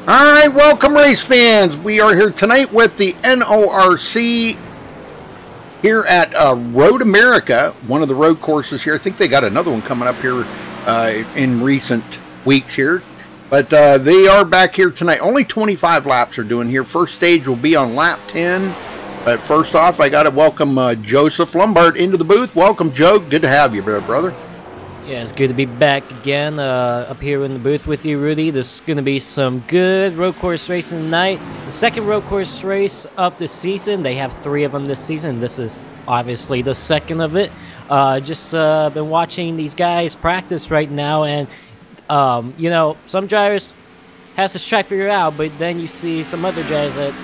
Alright, welcome race fans. We are here tonight with the NORC here at Road America, one of the road courses here. I think they got another one coming up here in recent weeks here. But they are back here tonight. Only 25 laps are doing here. First stage will be on lap 10. But first off, I got to welcome Joseph Lombard into the booth. Welcome, Joe. Good to have you, brother. Yeah, it's good to be back again up here in the booth with you, Rudy. This is going to be some good road course racing tonight. The second road course race of the season. They have 3 of them this season. This is obviously the second of it. Just been watching these guys practice right now, and you know, some drivers has to track figure out, but then you see some other guys that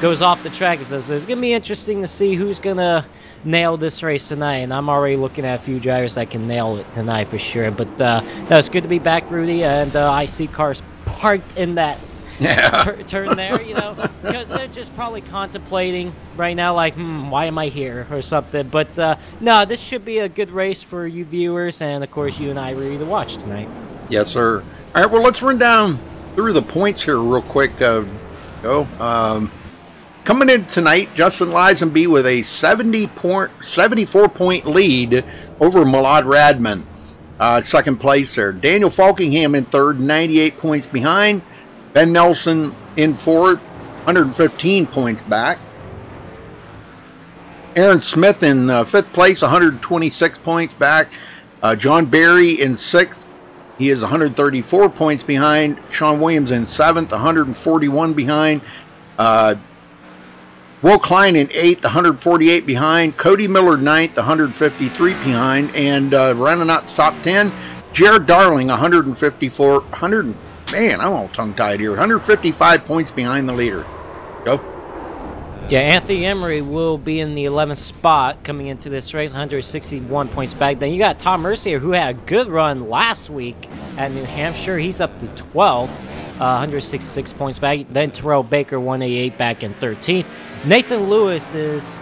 goes off the track and says, so it's going to be interesting to see who's going to nail this race tonight, and I'm already looking at a few drivers that can nail it tonight for sure. But it's good to be back, Rudy, and I see cars parked in that turn there, you know, because they're just probably contemplating right now, like, why am I here, or something. But no, this should be a good race for you viewers, and of course you and I, Rudy, to watch tonight. Yes, sir. All right, well, let's run down through the points here real quick. Coming in tonight, Justin Lisenby with a 74-point lead over Malad Radman. Second place there. Daniel Falkingham in third, 98 points behind. Ben Nelson in fourth, 115 points back. Aaron Smith in fifth place, 126 points back. John Barry in sixth. He is 134 points behind. Sean Williams in seventh, 141 behind. Will Klein in 8th, 148 behind. Cody Miller 9th, 153 behind. And running out the top 10, Jared Darling, 155 points behind the leader. Go. Yeah, Anthony Emery will be in the 11th spot coming into this race, 161 points back. Then you got Tom Mercier, who had a good run last week at New Hampshire. He's up to 12th, 166 points back. Then Terrell Baker, 188 back in 13th. Nathan Lewis is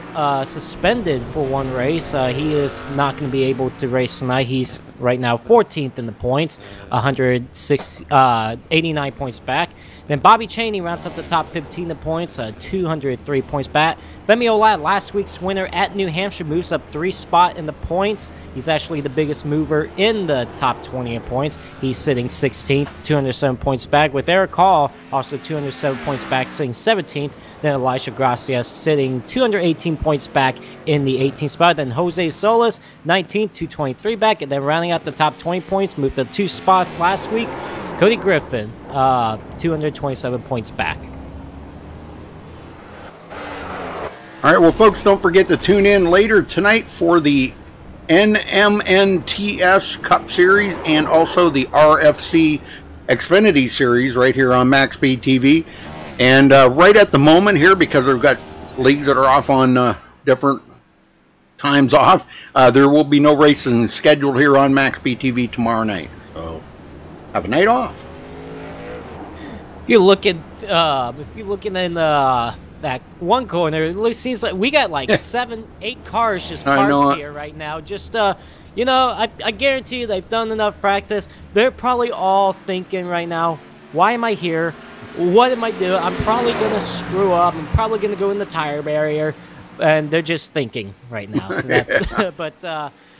suspended for one race. He is not going to be able to race tonight. He's right now 14th in the points, 89 points back. Then Bobby Chaney rounds up the top 15 in points, 203 points back. Femi Olat, last week's winner at New Hampshire, moves up 3 spots in the points. He's actually the biggest mover in the top 20 in points. He's sitting 16th, 207 points back. With Eric Hall, also 207 points back, sitting 17th. Then Elisha Gracias sitting 218 points back in the 18th spot. Then Jose Solis, 19th, 223 back. And then rounding out the top 20 points, moved up 2 spots last week, Cody Griffin, 227 points back. All right, well, folks, don't forget to tune in later tonight for the NMNTS Cup Series and also the RFC Xfinity Series right here on MaxSpeedTV. And right at the moment here, because we've got leagues that are off on different times off, there will be no racing scheduled here on MaxSpeedTV tomorrow night. So have a night off. If you're looking in that one corner, it seems like we got like 7, 8 cars just parked here right now. Just you know, I guarantee you they've done enough practice. They're probably all thinking right now, why am I here? What am I doing? I'm probably going to screw up. I'm probably going to go in the tire barrier. And they're just thinking right now. But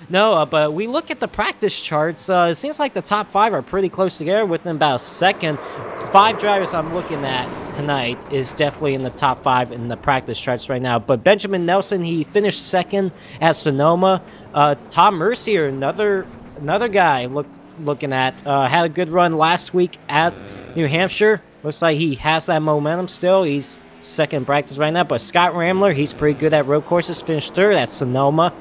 no, but we look at the practice charts. It seems like the top 5 are pretty close together within about a second. 5 drivers I'm looking at tonight is definitely in the top 5 in the practice charts right now. But Benjamin Nelson, he finished second at Sonoma. Tom Mercier, another guy looking at, had a good run last week at New Hampshire. Looks like he has that momentum still. He's second in practice right now. But Scott Ramler, he's pretty good at road courses. Finished third at Sonoma.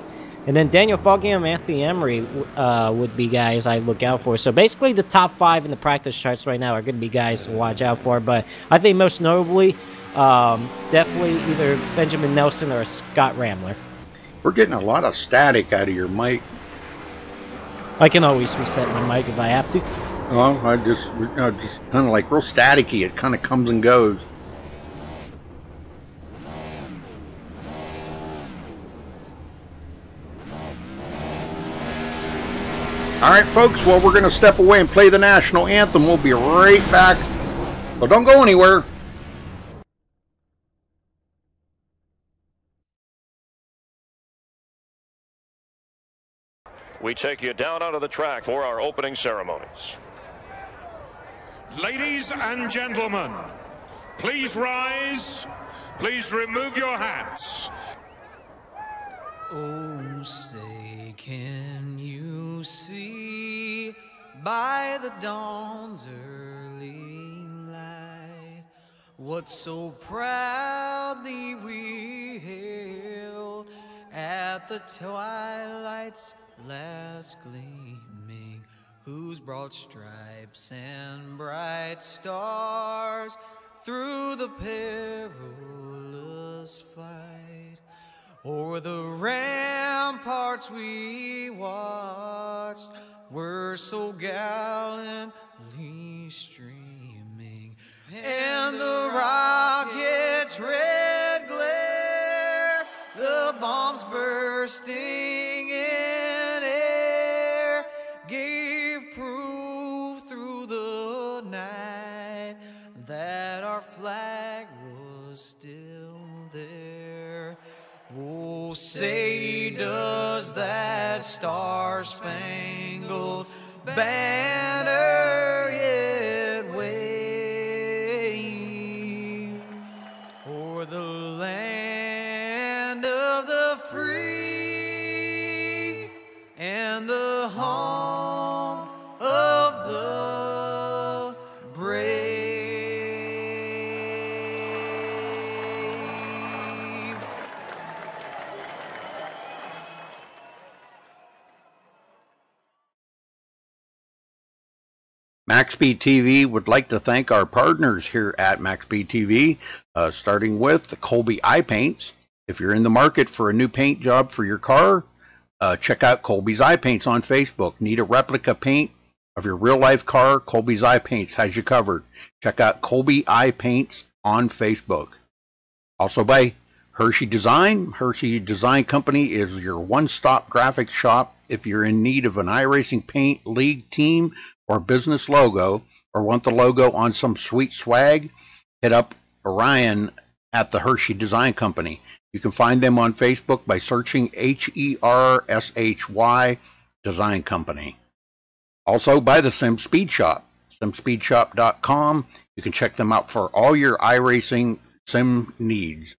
And then Daniel Falkingham and Anthony Emery would be guys I look out for. So basically the top 5 in the practice charts right now are going to be guys to watch out for. But I think most notably, definitely either Benjamin Nelson or Scott Ramler. We're getting a lot of static out of your mic. I can always reset my mic if I have to. Well, I just kind of like real staticky. It kind of comes and goes. All right, folks, well, we're going to step away and play the national anthem. We'll be right back So don't go anywhere. We take you down onto the track for our opening ceremonies. Ladies and gentlemen, please rise. Please remove your hats. Oh, say, can you see by the dawn's early light what so proudly we hailed at the twilight's last gleaming, whose broad stripes and bright stars through the perilous flight o'er the ramparts we watched were so gallantly streaming, and the rocket's red glare, the bombs bursting in air, gave proof through the night that our flag was still there. Oh, say, does that star-spangled banner yet wave o'er the land of the free and the home of the brave? MaxSpeedTV would like to thank our partners here at MaxSpeedTV, starting with the Colby Eye Paints. If you're in the market for a new paint job for your car, check out Colby's Eye Paints on Facebook. Need a replica paint of your real-life car? Colby's Eye Paints has you covered. Check out Colby Eye Paints on Facebook. Also by Hershey Design. Hershey Design Company is your one-stop graphics shop if you're in need of an iRacing paint league team or business logo, or want the logo on some sweet swag. Hit up Orion at the Hershey Design Company. You can find them on Facebook by searching HERSHY Design Company. Also by the Sim Speed Shop, simspeedshop.com. You can check them out for all your iRacing sim needs.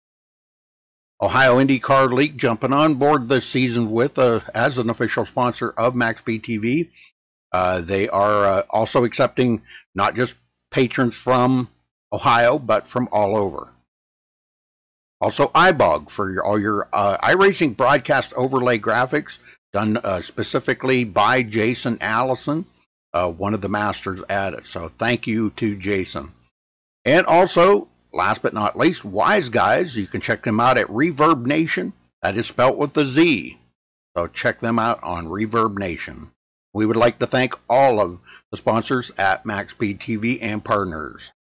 Ohio IndyCar League jumping on board this season with as an official sponsor of MaxSpeedTV. They are also accepting not just patrons from Ohio, but from all over. Also, iBog for all your iRacing broadcast overlay graphics done specifically by Jason Allison, one of the masters at it. So thank you to Jason. And also, last but not least, Wise Guys. You can check them out at Reverb Nation. That is spelt with a Z. So check them out on Reverb Nation. We would like to thank all of the sponsors at MaxSpeedTV and partners.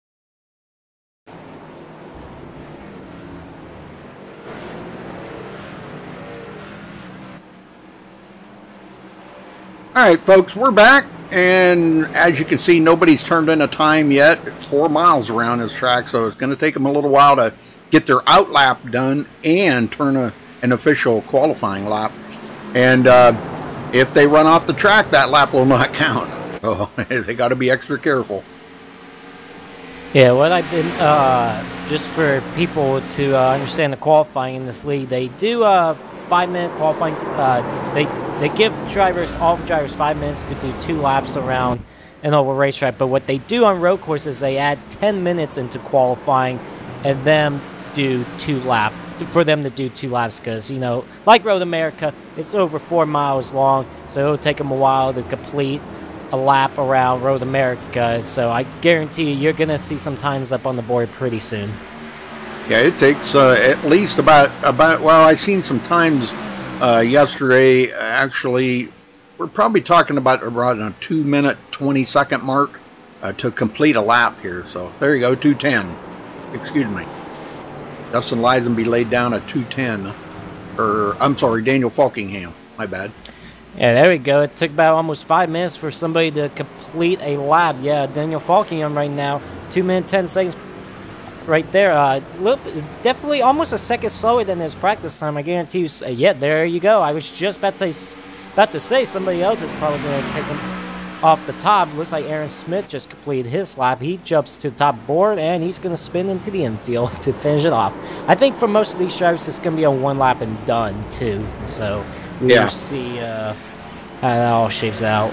All right, folks, we're back, and as you can see, nobody's turned in a time yet. It's 4 miles around this track, so it's going to take them a little while to get their out lap done and turn an official qualifying lap. And if they run off the track, that lap will not count. So they got to be extra careful. Yeah, what I've been, just for people to understand the qualifying in this league, they do 5-minute qualifying. They give all drivers 5 minutes to do 2 laps around an oval racetrack. But what they do on road courses, they add 10 minutes into qualifying and then do 2 laps. For them to do 2 laps, because, you know, like Road America, it's over 4 miles long, so it'll take them a while to complete a lap around Road America. So I guarantee you're going to see some times up on the board pretty soon. Yeah, it takes at least about well, I seen some times yesterday. Actually, we're probably talking about around a 2-minute 20-second mark to complete a lap here. So there you go, 2:10. Excuse me. Dustin Lisenby laid down a 2:10, or I'm sorry, Daniel Falkingham. My bad. Yeah, there we go. It took about almost 5 minutes for somebody to complete a lap. Yeah, Daniel Falkingham right now 2 minutes 10 seconds right there. Definitely almost a second slower than his practice time. I guarantee you. Yeah, there you go. I was just about to say somebody else is probably going to take him off the top. Looks like Aaron Smith just completed his lap. He jumps to the top board, and he's going to spin into the infield to finish it off. I think for most of these drivers, it's going to be a 1 lap and done, too. So we'll see how that all shapes out.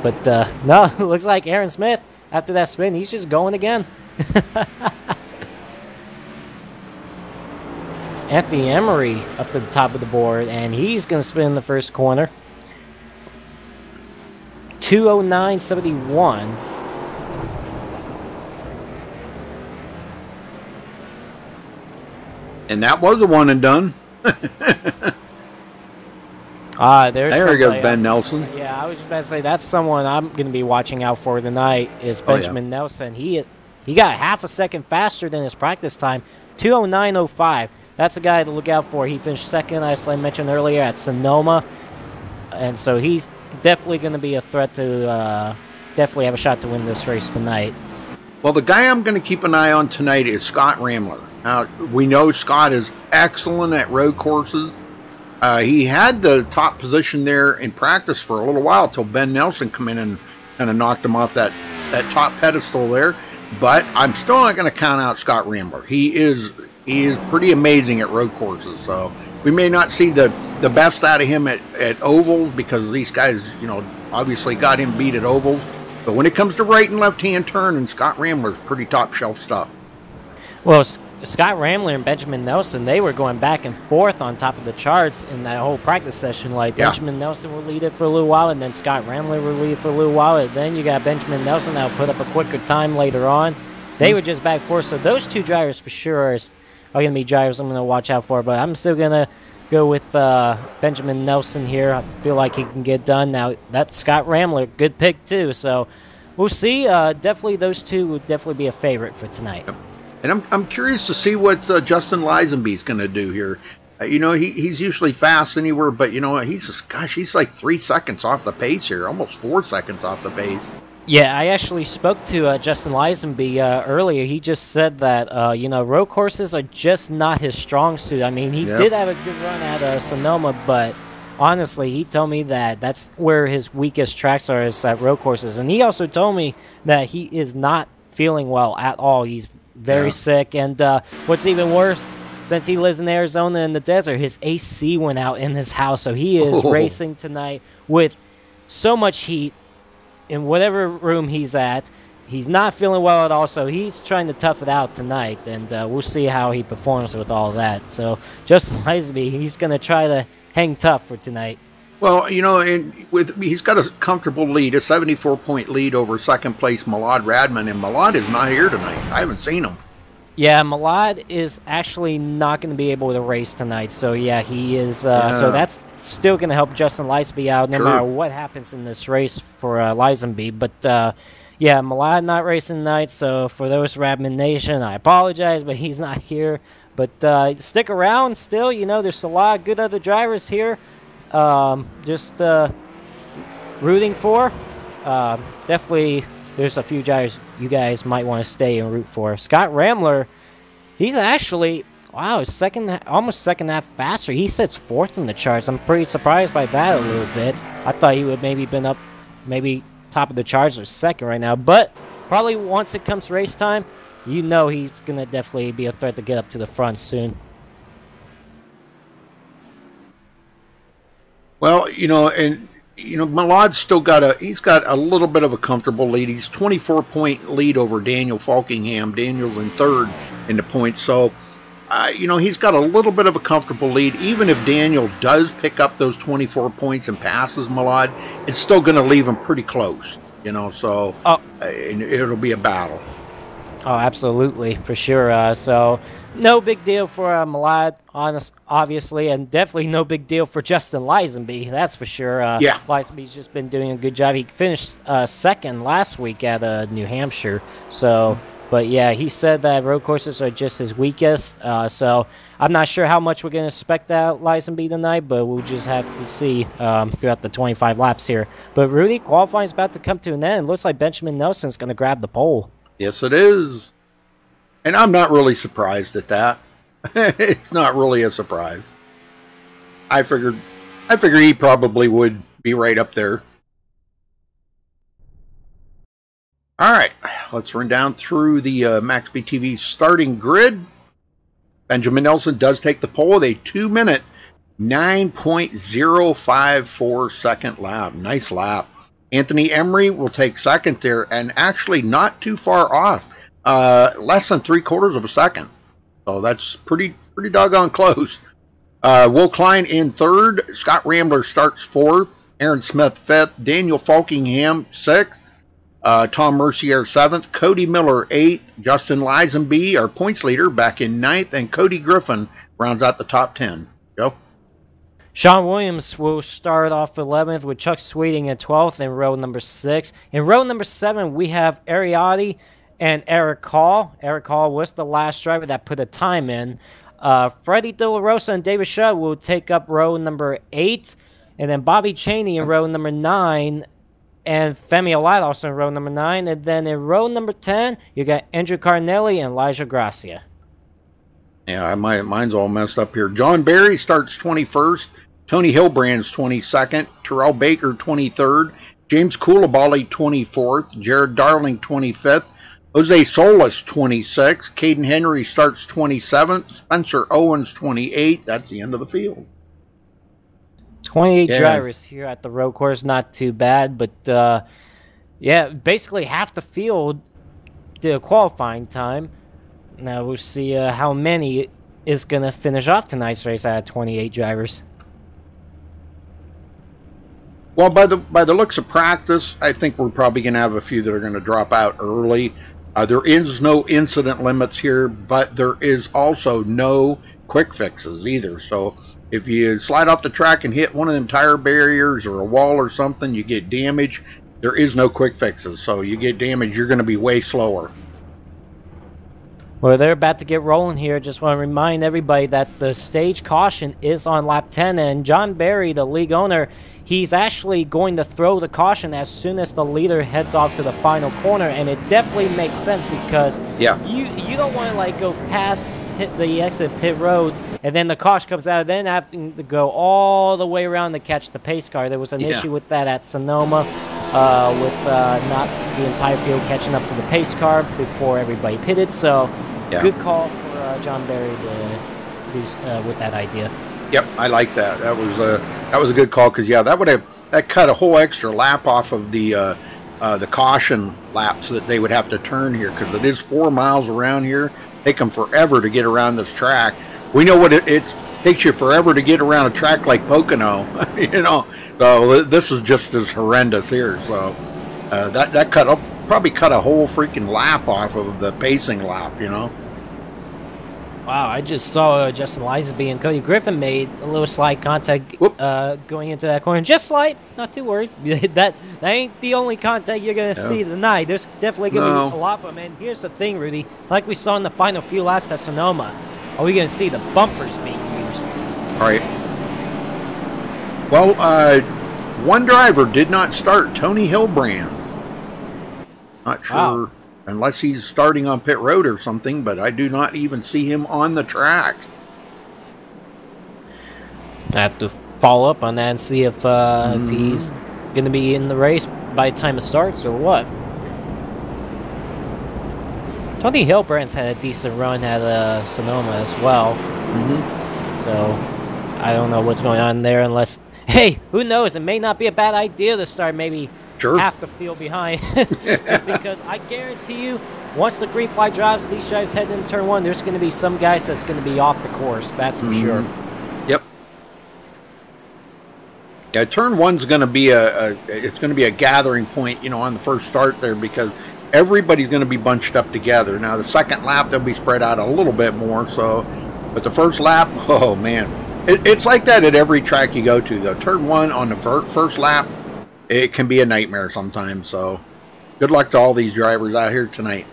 But no, it looks like Aaron Smith, after that spin, he's just going again. Anthony Emery up to the top of the board, and he's going to spin in the first corner. 209.71. And that was a 1 and done. There we go, Ben Nelson. Yeah, I was just about to say that's someone I'm going to be watching out for tonight. Is Benjamin Nelson? He got half a second faster than his practice time. 209.05. That's a guy to look out for. He finished second, as I mentioned earlier, at Sonoma, and so he's definitely going to be a threat to definitely have a shot to win this race tonight. Well, the guy I'm going to keep an eye on tonight is Scott Ramler. Now, we know Scott is excellent at road courses. He had the top position there in practice for a little while until Ben Nelson come in and kind of knocked him off that top pedestal there. But I'm still not going to count out Scott Rambler. He is pretty amazing at road courses. So we may not see the best out of him at ovals, because these guys, obviously got him beat at ovals. But when it comes to right and left hand turn, and Scott Rambler's pretty top shelf stuff. Well, Scott Ramler and Benjamin Nelson, they were going back and forth on top of the charts in that whole practice session. Benjamin Nelson would lead it for a little while, and then Scott Ramler would lead it for a little while, and then you got Benjamin Nelson that would put up a quicker time later on. They were just back and forth, so those two drivers for sure are going to be drivers I'm going to watch out for, but I'm still going to go with Benjamin Nelson here. I feel like he can get done. Now, that's Scott Ramler, good pick too, so we'll see. Definitely those two would definitely be a favorite for tonight. Yep. And I'm curious to see what Justin Lisenby's going to do here. He's usually fast anywhere, but he's like 3 seconds off the pace here, almost 4 seconds off the pace. Yeah, I actually spoke to Justin Lisenby earlier. He just said that road courses are just not his strong suit. I mean, he did have a good run at Sonoma, but honestly, he told me that that's where his weakest tracks are, is at road courses. And he also told me that he is not feeling well at all. He's very sick, and what's even worse, since he lives in Arizona in the desert, his AC went out in his house, so he is racing tonight with so much heat in whatever room he's at. He's not feeling well at all, so he's trying to tough it out tonight, and we'll see how he performs with all of that. So Justin Lisenby, he's going to try to hang tough for tonight. Well, he's got a comfortable lead, a 74-point lead over second-place Malad Radman, and Malad is not here tonight. I haven't seen him. Yeah, Malad is actually not going to be able to race tonight, so yeah, he is. So that's still going to help Justin Lisenby out, no matter what happens in this race for Lisenby. But yeah, Malad not racing tonight, so for those Radman Nation, I apologize, but he's not here. But stick around still, there's a lot of good other drivers here. Just rooting for. Definitely, there's a few drivers you guys might want to stay and root for. Scott Ramler, he's actually, almost second half faster. He sits fourth in the charts. I'm pretty surprised by that a little bit. I thought he would maybe been up, maybe top of the charts or second right now. But probably once it comes race time, he's going to definitely be a threat to get up to the front soon. Well, Malad's still got a little bit of a comfortable lead. He's 24-point lead over Daniel Falkingham. Daniel's in third in the points. So, he's got a little bit of a comfortable lead. Even if Daniel does pick up those 24 points and passes Malad, it's still going to leave him pretty close, so it'll be a battle. Oh, absolutely, for sure. So, no big deal for Malad, obviously, and definitely no big deal for Justin Lisenby, that's for sure. Lisenby's just been doing a good job. He finished second last week at New Hampshire. So, but yeah, he said that road courses are just his weakest. So, I'm not sure how much we're going to expect out Lisenby tonight, but we'll just have to see throughout the 25 laps here. But Rudy, qualifying is about to come to an end. Looks like Benjamin Nelson's going to grab the pole. Yes, it is. And I'm not really surprised at that. It's not really a surprise. I figured he probably would be right up there. All right, let's run down through the MaxSpeedTV starting grid. Benjamin Nelson does take the pole with a 2-minute 9.054 second lap. Nice lap. Anthony Emery will take second there, and actually not too far off. Less than 3/4 of a second. So that's pretty doggone close. Will Klein in third. Scott Rambler starts fourth. Aaron Smith fifth. Daniel Falkingham sixth. Tom Mercier seventh. Cody Miller eighth. Justin Lisenby, our points leader, back in ninth. And Cody Griffin rounds out the top 10. Joe? Sean Williams will start off 11th with Chuck Sweeting at 12th in row number 6. In row number 7, we have Ariati and Eric Hall. Eric Hall was the last driver that put a time in. Freddie De La Rosa and David Shutt will take up row number 8. And then Bobby Cheney in row number 9. And Femi Olados in row number 9. And then in row number 10, you got Andrew Carnelli and Elijah Gracia. Yeah, mine's all messed up here. John Barry starts 21st. Tony Hilbrand's 22nd. Terrell Baker 23rd. James Coulibaly 24th. Jared Darling 25th. Jose Solis 26th. Caden Henry starts 27th. Spencer Owens 28th. That's the end of the field. 28 drivers here at the road course. Not too bad, but yeah, basically half the field did a qualifying time. Now we'll see how many is going to finish off tonight's race out of 28 drivers. Well, by the looks of practice, I think we're probably going to have a few that are going to drop out early. There is no incident limits here, but there is also no quick fixes either. So if you slide off the track and hit one of them tire barriers or a wall or something, you get damage. There is no quick fixes. So you get damage, you're going to be way slower. Well, they're about to get rolling here. Just want to remind everybody that the stage caution is on lap 10, and John Barry, the league owner, he's actually going to throw the caution as soon as the leader heads off to the final corner, and it definitely makes sense because you don't want to like go past the exit pit road and then the caution comes out and then having to go all the way around to catch the pace car. There was an issue with that at Sonoma with not the entire field catching up to the pace car before everybody pitted. So good call for John Barry to do with that idea. Yep, I like that. That was a good call because that cut a whole extra lap off of the caution laps that they would have to turn here because it is 4 miles around here. Take them forever to get around this track. We know what it takes you forever to get around a track like Pocono, you know. So this is just as horrendous here. So that probably cut a whole freaking lap off of the pacing lap, you know. Wow, I just saw Justin Lisenby and Cody Griffin made a little slight contact going into that corner. Just slight, not too worried. that ain't the only contact you're going to see tonight. There's definitely going to be a lot of them. And here's the thing, Rudy. Like we saw in the final few laps at Sonoma, are we going to see the bumpers being used? All right. Well, one driver did not start, Tony Hilbrand. Not sure. Wow. Unless he's starting on pit road or something, but I do not even see him on the track. I have to follow up on that and see if he's going to be in the race by the time it starts or what. Tony Hilbrand's had a decent run at Sonoma as well. So I don't know what's going on there unless... Hey, who knows? It may not be a bad idea to start maybe... half the field behind. Just because I guarantee you, once the green flag drives, these guys head into turn 1, there's going to be some guys that's going to be off the course. That's for sure. Yep. Yeah, turn 1's going to be it's going to be a gathering point, you know, on the first start there because everybody's going to be bunched up together. Now the second lap they'll be spread out a little bit more. So, but the first lap, oh man, it's like that at every track you go to. Though turn 1 on the first lap. It can be a nightmare sometimes, so good luck to all these drivers out here tonight.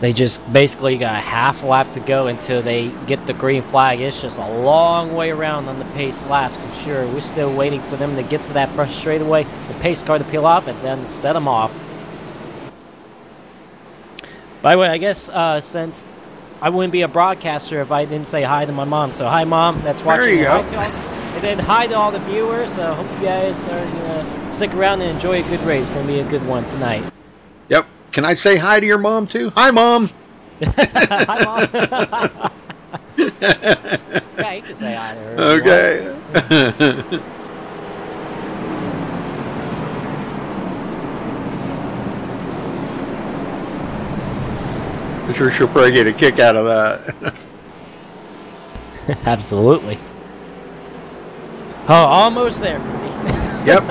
They just basically got a half lap to go until they get the green flag. It's just a long way around on the pace laps. I'm sure we're still waiting for them to get to that first straightaway, the pace car to peel off, and then set them off. By the way, I guess since I wouldn't be a broadcaster if I didn't say hi to my mom. So hi, Mom. That's watching. There you go. And then hi to all the viewers. Hope you guys are gonna stick around and enjoy a good race. It's gonna be a good one tonight. Yep. Can I say hi to your mom too? Hi, Mom. Hi, Mom. Yeah, you can say hi to her. Okay. I'm sure she'll probably get a kick out of that. Absolutely. Oh, almost there, Rudy. Yep.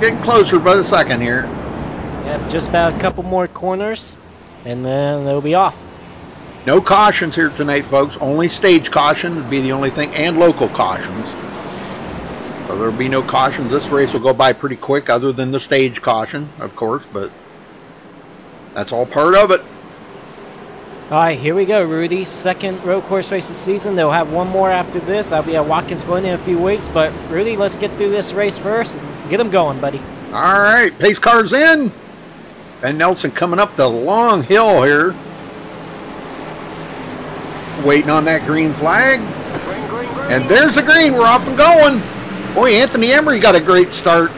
Getting closer by the second here. Yep, just about a couple more corners, and then they'll be off. No cautions here tonight, folks. Only stage caution would be the only thing, and local cautions. So there'll be no cautions. This race will go by pretty quick, other than the stage caution, of course, but that's all part of it. All right, here we go, Rudy. Second road course race of the season. They'll have one more after this. I'll be at Watkins Glen in a few weeks, but Rudy, let's get through this race first. Get them going, buddy. All right, pace car's in. Ben Nelson coming up the long hill here. Waiting on that green flag. And there's the green. We're off and going. Boy, Anthony Emery got a great start.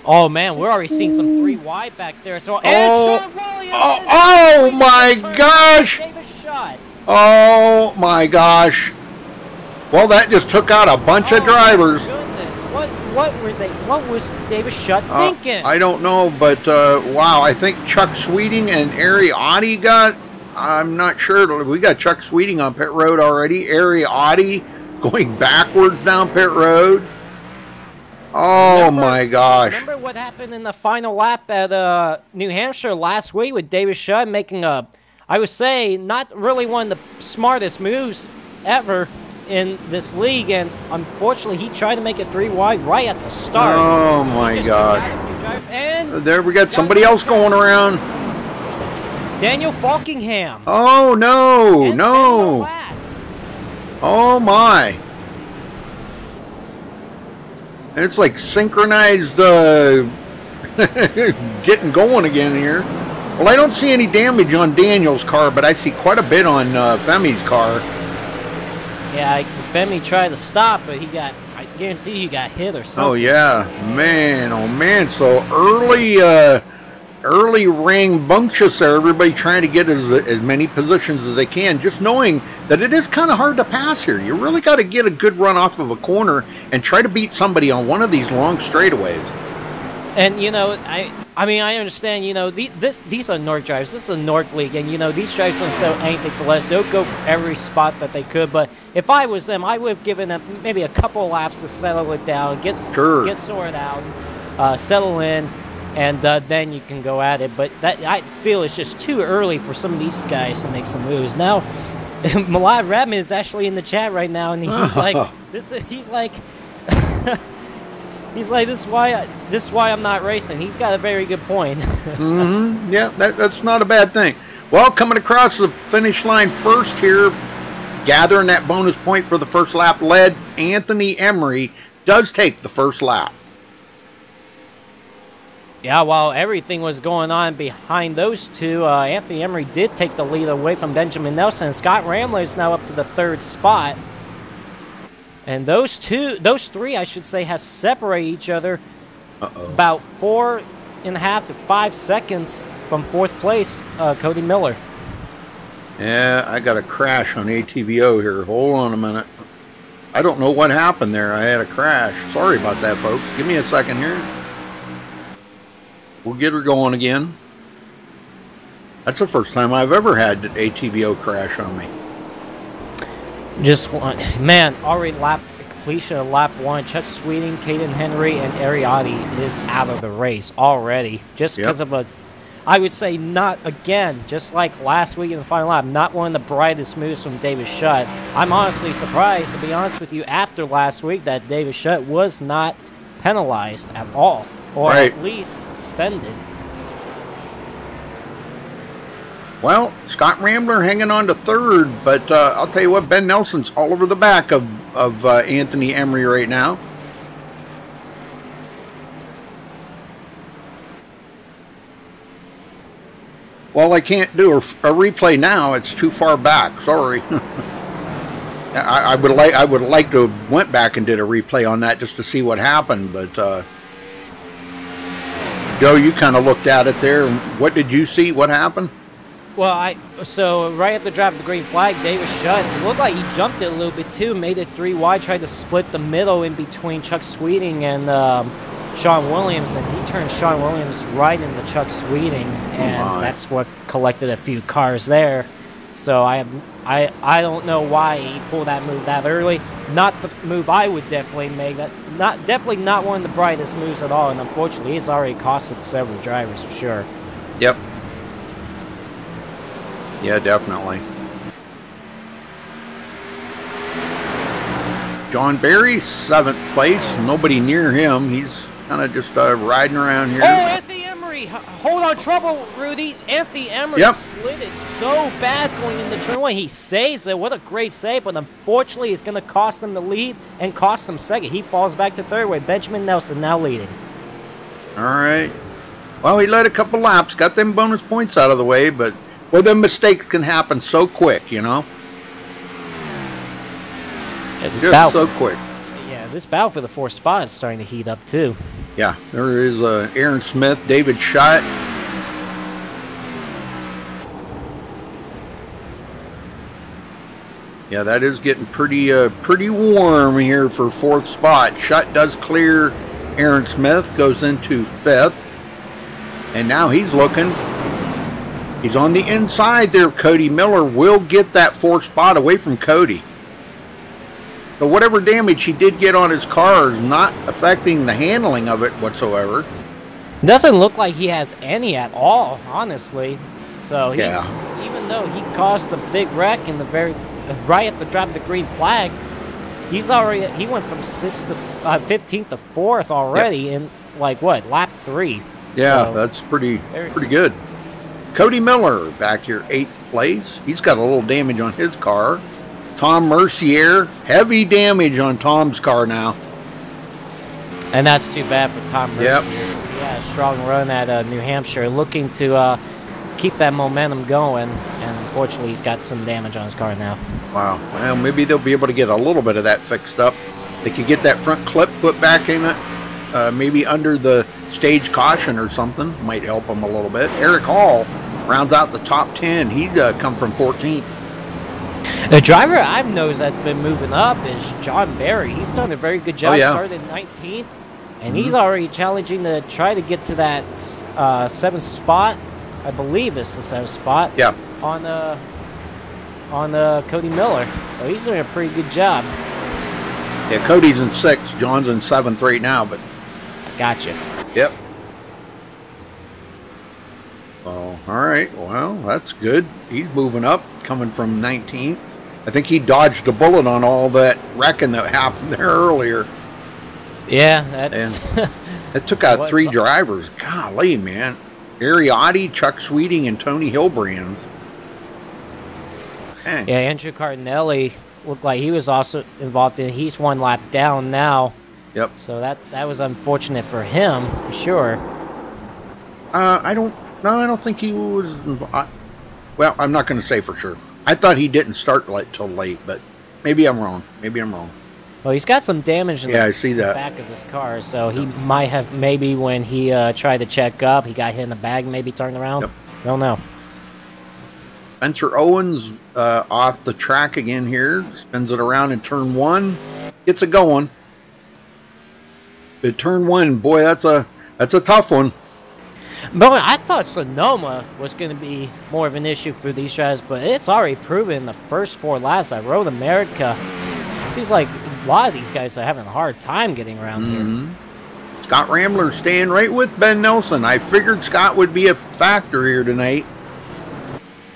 Oh, man, we're already seeing some 3 wide back there. So, oh my gosh. Oh, my gosh. Well, that just took out a bunch of drivers. What was Davis Shutt thinking? I don't know, but wow, I think Chuck Sweeting and Ariotti got, I'm not sure, we got Chuck Sweeting on pit road already, Ariotti going backwards down pit road. Oh my gosh. Remember what happened in the final lap at New Hampshire last week with Davis Shutt making a, I would say, not really one of the smartest moves ever in this league, and unfortunately he tried to make it 3 wide right at the start. Oh my God. There we got somebody else going around. Daniel Falkingham. Oh no, no. Oh my. It's like synchronized getting going again here. Well, I don't see any damage on Daniel's car, but I see quite a bit on Femi's car. Yeah, Femi tried to stop, but he got, I guarantee he got hit or something. Oh, yeah. Man, oh, man. So early rambunctious there. Everybody trying to get as many positions as they can, just knowing that it is kind of hard to pass here. You really got to get a good run off of a corner and try to beat somebody on one of these long straightaways. And, you know, I mean, I understand, you know, these are North drivers. This is a North League, and, you know, these drivers don't sell anything for less. They'll go for every spot that they could. But if I was them, I would have given them maybe a couple of laps to settle it down, get sorted out, settle in, and then you can go at it. But that, I feel it's just too early for some of these guys to make some moves. Now, Malai Redman is actually in the chat right now, and he's like, He's like, this is why I'm not racing. He's got a very good point. Yeah, that's not a bad thing. Well, coming across the finish line first here, gathering that bonus point for the first lap led, Anthony Emery does take the first lap. Yeah, while everything was going on behind those two, Anthony Emery did take the lead away from Benjamin Nelson. Scott Ramler is now up to the 3rd spot. And those three, I should say, has separated each other about 4.5 to 5 seconds from 4th place, Cody Miller. Yeah, I got a crash on ATVO here. Hold on a minute. I don't know what happened there. I had a crash. Sorry about that, folks. Give me a second here. We'll get her going again. That's the first time I've ever had an ATVO crash on me. Just one, man, already completion of lap 1. Chuck Sweeting, Caden Henry, and Ariotti is out of the race already. Just because of I would say not, again, just like last week in the final lap, not one of the brightest moves from Davis Shutt. I'm honestly surprised, to be honest with you, after last week that Davis Shutt was not penalized at all, or at least suspended. Well, Scott Rambler hanging on to third, but I'll tell you what, Ben Nelson's all over the back of Anthony Emery right now. Well, I can't do a replay now. It's too far back. Sorry. I would like to have went back and did a replay on that just to see what happened, but Joe, you kind of looked at it there. What did you see? What happened? Well, so right at the drop of the green flag, David Shutt, it looked like he jumped it a little bit too, made it 3 wide, tried to split the middle in between Chuck Sweeting and Sean Williams, and he turned Sean Williams right into Chuck Sweeting, and that's what collected a few cars there. So I don't know why he pulled that move that early. Not the move I would definitely make. Definitely not one of the brightest moves at all, and unfortunately, he's already costed several drivers for sure. Yep. Yeah, definitely. John Barry, 7th place. Nobody near him. He's kind of just riding around here. Oh, Anthony Emery! Hold on, trouble, Rudy. Anthony Emery slid it so bad going into turn 1. He saves it. What a great save, but unfortunately, it's going to cost him the lead and cost him second. He falls back to third with Benjamin Nelson now leading. All right. Well, he led a couple laps, got them bonus points out of the way, but well, them mistakes can happen so quick, you know? Yeah, just so quick. Yeah, this battle for the 4th spot is starting to heat up, too. Yeah, there is Aaron Smith, David Shutt. Yeah, that is getting pretty warm here for 4th spot. Shutt does clear Aaron Smith, goes into 5th. And now he's looking. He's on the inside there. Cody Miller will get that 4th spot away from Cody. So whatever damage he did get on his car is not affecting the handling of it whatsoever. Doesn't look like he has any at all, honestly. So he's, even though he caused the big wreck in the right at the drop of the green flag, he went from 6th to 15th to 4th already in like what, lap 3. Yeah, so, that's pretty good. Cody Miller back here, 8th place. He's got a little damage on his car. Tom Mercier, heavy damage on Tom's car now. And that's too bad for Tom Mercier. He had a strong run at New Hampshire, looking to keep that momentum going, and unfortunately he's got some damage on his car now. Wow. Well, maybe they'll be able to get a little bit of that fixed up. They could get that front clip put back in it, maybe under the stage caution or something. Might help him a little bit. Eric Hall rounds out the top 10. He's come from 14th. The driver I've noticed that's been moving up is John Barry. He's done a very good job. Started in 19th, and he's already challenging to try to get to that 7th spot. I believe it's the 7th spot. Yeah. On Cody Miller. So he's doing a pretty good job. Yeah, Cody's in 6th. John's in 7th right now, but. Gotcha. Yep. Oh, all right. Well, that's good. He's moving up, coming from 19th. I think he dodged a bullet on all that wrecking that happened there earlier. Yeah, that's... It took out 3 drivers. Golly, man. Ariotti, Chuck Sweeting, and Tony Hilbrands. Dang. Yeah, Andrew Cardinelli looked like he was also involved in. He's 1 lap down now. Yep. So that was unfortunate for him, for sure. I don't think he was. Well, I'm not going to say for sure. I thought he didn't start till late, but maybe I'm wrong. Well, he's got some damage in I see that. back of his car, so he might have, maybe when he tried to check up, he got hit in the bag, maybe turned around. Yep. Don't know. Spencer Owens off the track again here. Spins it around in turn 1. Gets it going. But turn 1, boy, that's a tough one. But I thought Sonoma was going to be more of an issue for these guys, but it's already proven in the first 4 laps that Road America, it seems like a lot of these guys are having a hard time getting around here. Scott Rambler staying right with Ben Nelson. I figured Scott would be a factor here tonight.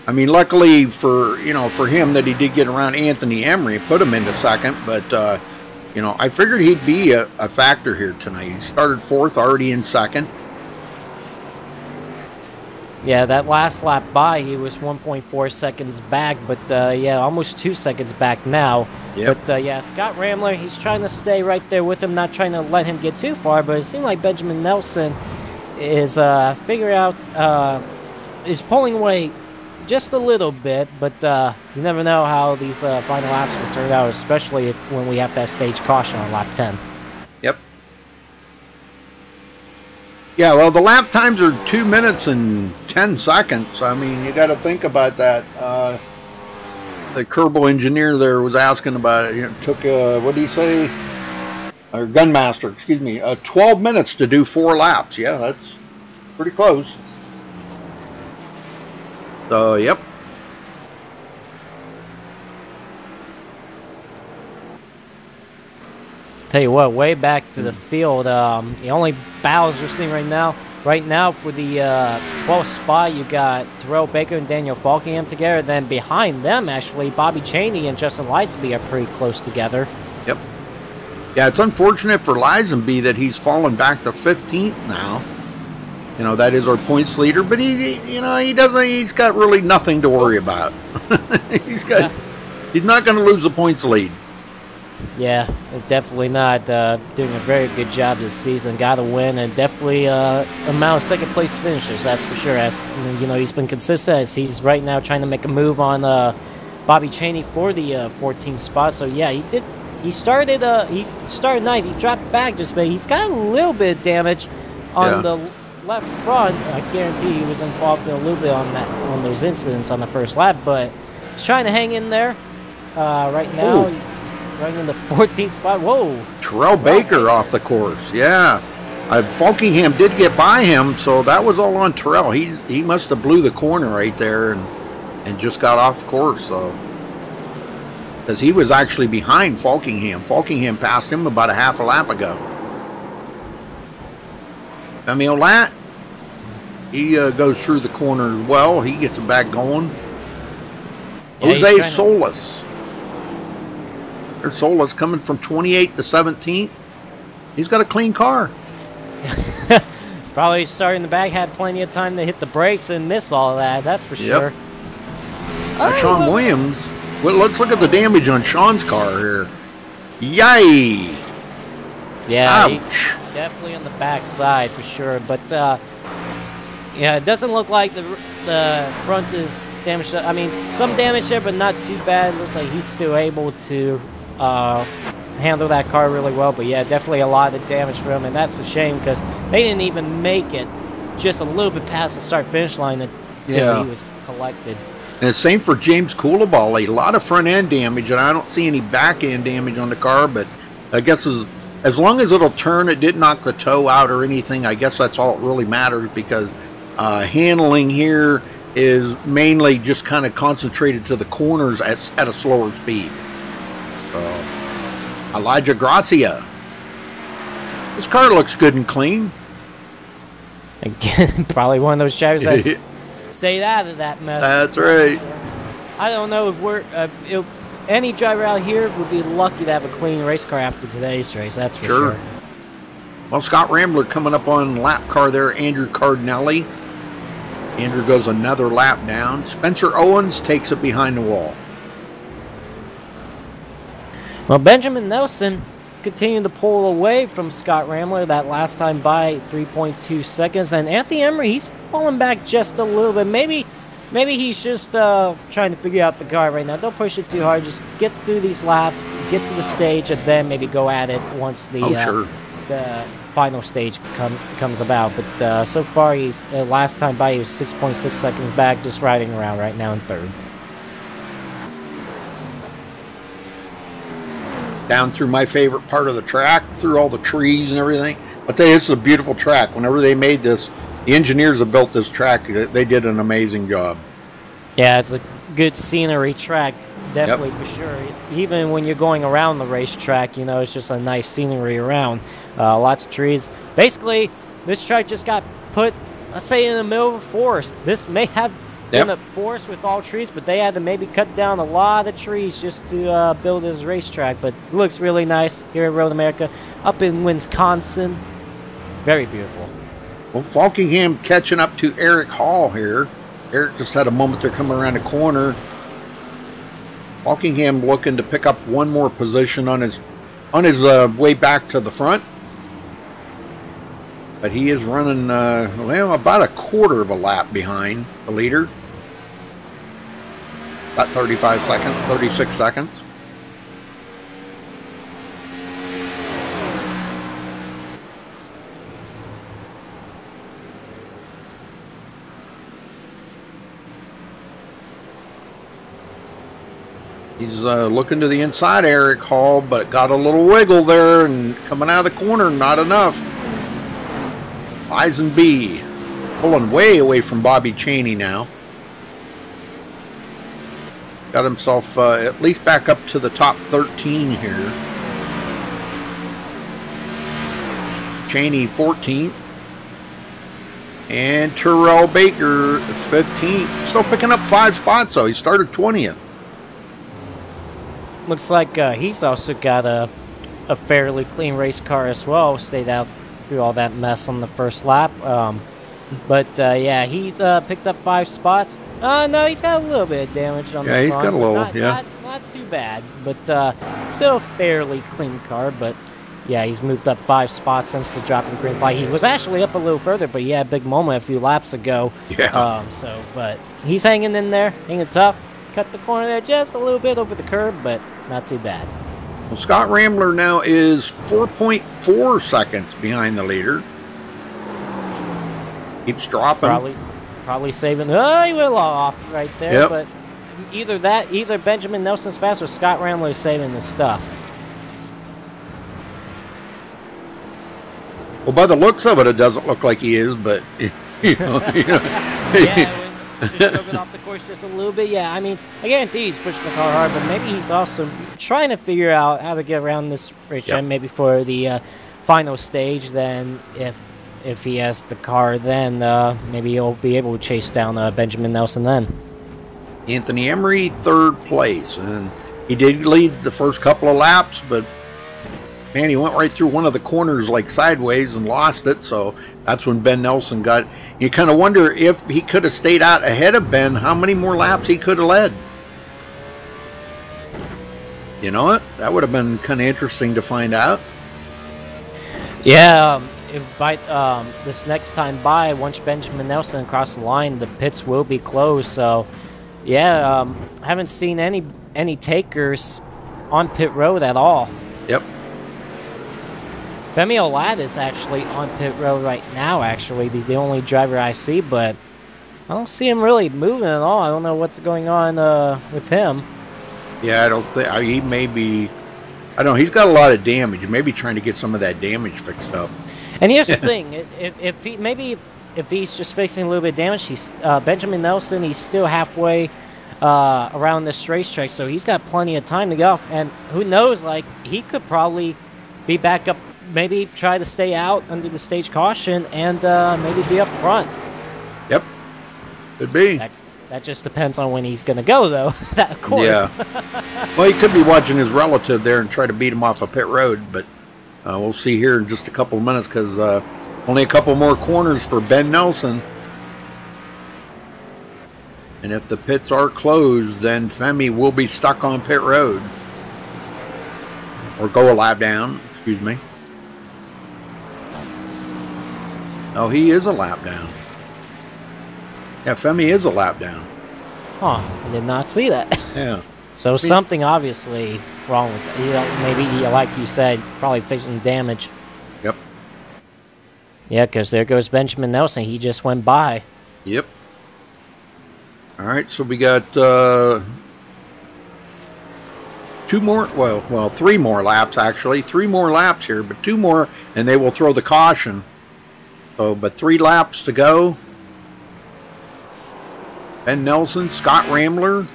I mean, luckily for him that he did get around Anthony Emery, put him into 2nd, but I figured he'd be a factor here tonight. He started 4th, already in 2nd. Yeah, that last lap by, he was 1.4 seconds back, but yeah, almost 2 seconds back now. Yep. But yeah, Scott Rambler, he's trying to stay right there with him, not trying to let him get too far, but it seemed like Benjamin Nelson is figuring out, is pulling away just a little bit, but you never know how these final laps will turn out, especially when we have that stage caution on lap 10. Yep. Yeah, well, the lap times are 2 minutes and 10 seconds. I mean, you got to think about that. The Kerbal engineer there was asking about it. It took, what did he say? Or Gunmaster, excuse me, 12 minutes to do 4 laps. Yeah, that's pretty close. So, yep. Tell you what, way back to the field, the only battles we're seeing right now for the 12th spot, you got Terrell Baker and Daniel Falkingham together. Then behind them, actually, Bobby Chaney and Justin Lisenby are pretty close together. Yep. Yeah, it's unfortunate for Lisenby that he's fallen back to 15th now. You know, that is our points leader, but he's got really nothing to worry about. He's not going to lose the points lead. Yeah, definitely not. Doing a very good job this season. Got to win, and definitely amount of second place finishes. That's for sure. As you know, he's been consistent. As he's right now trying to make a move on Bobby Chaney for the 14th spot. So yeah, he did. He started ninth. He dropped back just a bit. He's got a little bit of damage on the left front. I guarantee he was involved a little bit on those incidents on the first lap, but he's trying to hang in there right now. Ooh. Right in the 14th spot. Whoa. Terrell Baker off the course. Yeah. Falkingham did get by him, so that was all on Terrell. He must have blew the corner right there and just got off the course. So, because he was actually behind Falkingham. Falkingham passed him about a half a lap ago. Emil Latt, he goes through the corner as well. He gets it back going. Yeah, Jose Solis. There's Solis coming from 28th to 17th. He's got a clean car. Probably starting the back, had plenty of time to hit the brakes and miss all of that. That's for sure. Sean Williams. Well, let's look at the damage on Sean's car here. Yay! Yeah, ouch. He's definitely on the back side for sure. But yeah, it doesn't look like the front is damaged. I mean, some damage there, but not too bad. It looks like he's still able to handle that car really well. But yeah, definitely a lot of damage for him, and that's a shame because they didn't even make it just a little bit past the start-finish line until he was collected. And the same for James Coulibaly. A lot of front-end damage, and I don't see any back-end damage on the car, but I guess as long as it'll turn, it didn't knock the toe out or anything, I guess that's all it really matters, because handling here is mainly just kind of concentrated to the corners at a slower speed. Elijah Gracia. This car looks good and clean. Again, probably one of those drivers that stayed out of that mess. That's right. I don't know if any driver out here would be lucky to have a clean race car after today's race. That's for sure. Well, Scott Rambler coming up on lap car there, Andrew Cardinelli. Andrew goes another lap down. Spencer Owens takes it behind the wall. Well, Benjamin Nelson is continuing to pull away from Scott Rambler that last time by 3.2 seconds. And Anthony Emery, he's falling back just a little bit. Maybe he's just trying to figure out the car right now. Don't push it too hard. Just get through these laps, get to the stage, and then maybe go at it once the final stage comes about. But so far, he's last time by, he was 6.6 seconds back, just riding around right now in third. Down through my favorite part of the track, through all the trees and everything. I'll tell you, this is a beautiful track. Whenever they made this, the engineers that built this track, they did an amazing job. Yeah, it's a good scenery track, definitely for sure. Even when you're going around the racetrack, you know, it's just a nice scenery around. Lots of trees. Basically, this track just got put, let's say, in the middle of a forest. This may have been a forest with all trees, but they had to maybe cut down a lot of trees just to build this racetrack. But it looks really nice here in Road America. Up in Wisconsin, very beautiful. Well, Falkingham catching up to Eric Hall here. Eric just had a moment there coming around the corner. Falkingham looking to pick up one more position on his way back to the front. But he is running, well, about a quarter of a lap behind the leader. About 35 seconds, 36 seconds. He's looking to the inside, Eric Hall, but got a little wiggle there, and coming out of the corner, not enough. Eisen B pulling way away from Bobby Cheney now. Got himself at least back up to the top 13 here. Cheney 14th. And Terrell Baker 15th. Still picking up 5 spots, though. He started 20th. Looks like he's also got a fairly clean race car as well. Stayed out through all that mess on the first lap. Yeah, he's picked up 5 spots. No, he's got a little bit of damage on the front. Yeah, he's got a little, Not too bad, but still a fairly clean car. But yeah, he's moved up 5 spots since the drop in green flag. He was actually up a little further, but he had a big moment a few laps ago. Yeah. But he's hanging in there, hanging tough. Cut the corner there just a little bit over the curb, but not too bad. Well, Scott Rambler now is 4.4 seconds behind the leader. Keeps dropping. Probably saving. Oh, he went off right there. Yep. But either Benjamin Nelson's fast or Scott Rambler saving this stuff. Well, by the looks of it, it doesn't look like he is, but Yeah. Just drove it off the course just a little bit. Yeah, I mean, I guarantee he's pushing the car hard, but maybe he's also trying to figure out how to get around this race Yep. maybe for the final stage. Then, if he has the car, then maybe he'll be able to chase down Benjamin Nelson then. Anthony Emery, 3rd place. And he did lead the first couple of laps, but man, he went right through one of the corners like sideways and lost it. So that's when Ben Nelson got. You kind of wonder if he could have stayed out ahead of Ben, how many more laps he could have led. You know what? That would have been kind of interesting to find out. Yeah, this next time by, once Benjamin Nelson across the line, the pits will be closed. So, yeah, haven't seen any takers on pit road at all. Yep. Femi Olad is actually on pit road right now, actually. He's the only driver I see, but I don't see him really moving at all. I don't know what's going on with him. Yeah, I don't think he may be. I don't know. He's got a lot of damage. He may be trying to get some of that damage fixed up. And here's the thing: if he's just fixing a little bit of damage, he's Benjamin Nelson. He's still halfway around this racetrack, so he's got plenty of time to go. And who knows? Like, he could probably be back up. Maybe try to stay out under the stage caution and maybe be up front. Yep, could be. That just depends on when he's going to go, though. That, of course. Yeah. Well, he could be watching his relative there and try to beat him off a pit road, but we'll see here in just a couple of minutes because only a couple more corners for Ben Nelson. And if the pits are closed, then Femi will be stuck on pit road. Or go a lap down, excuse me. Oh, he is a lap down. Yeah, Femi is a lap down. Huh, I did not see that. Yeah. So something obviously wrong with it. Maybe, like you said, probably fixing damage. Yep. Yeah, because there goes Benjamin Nelson. He just went by. Yep. All right, so we got 2 more, well, 3 more laps, actually. 3 more laps here, but 2 more, and they will throw the caution. So, but 3 laps to go. Ben Nelson, Scott Rambler,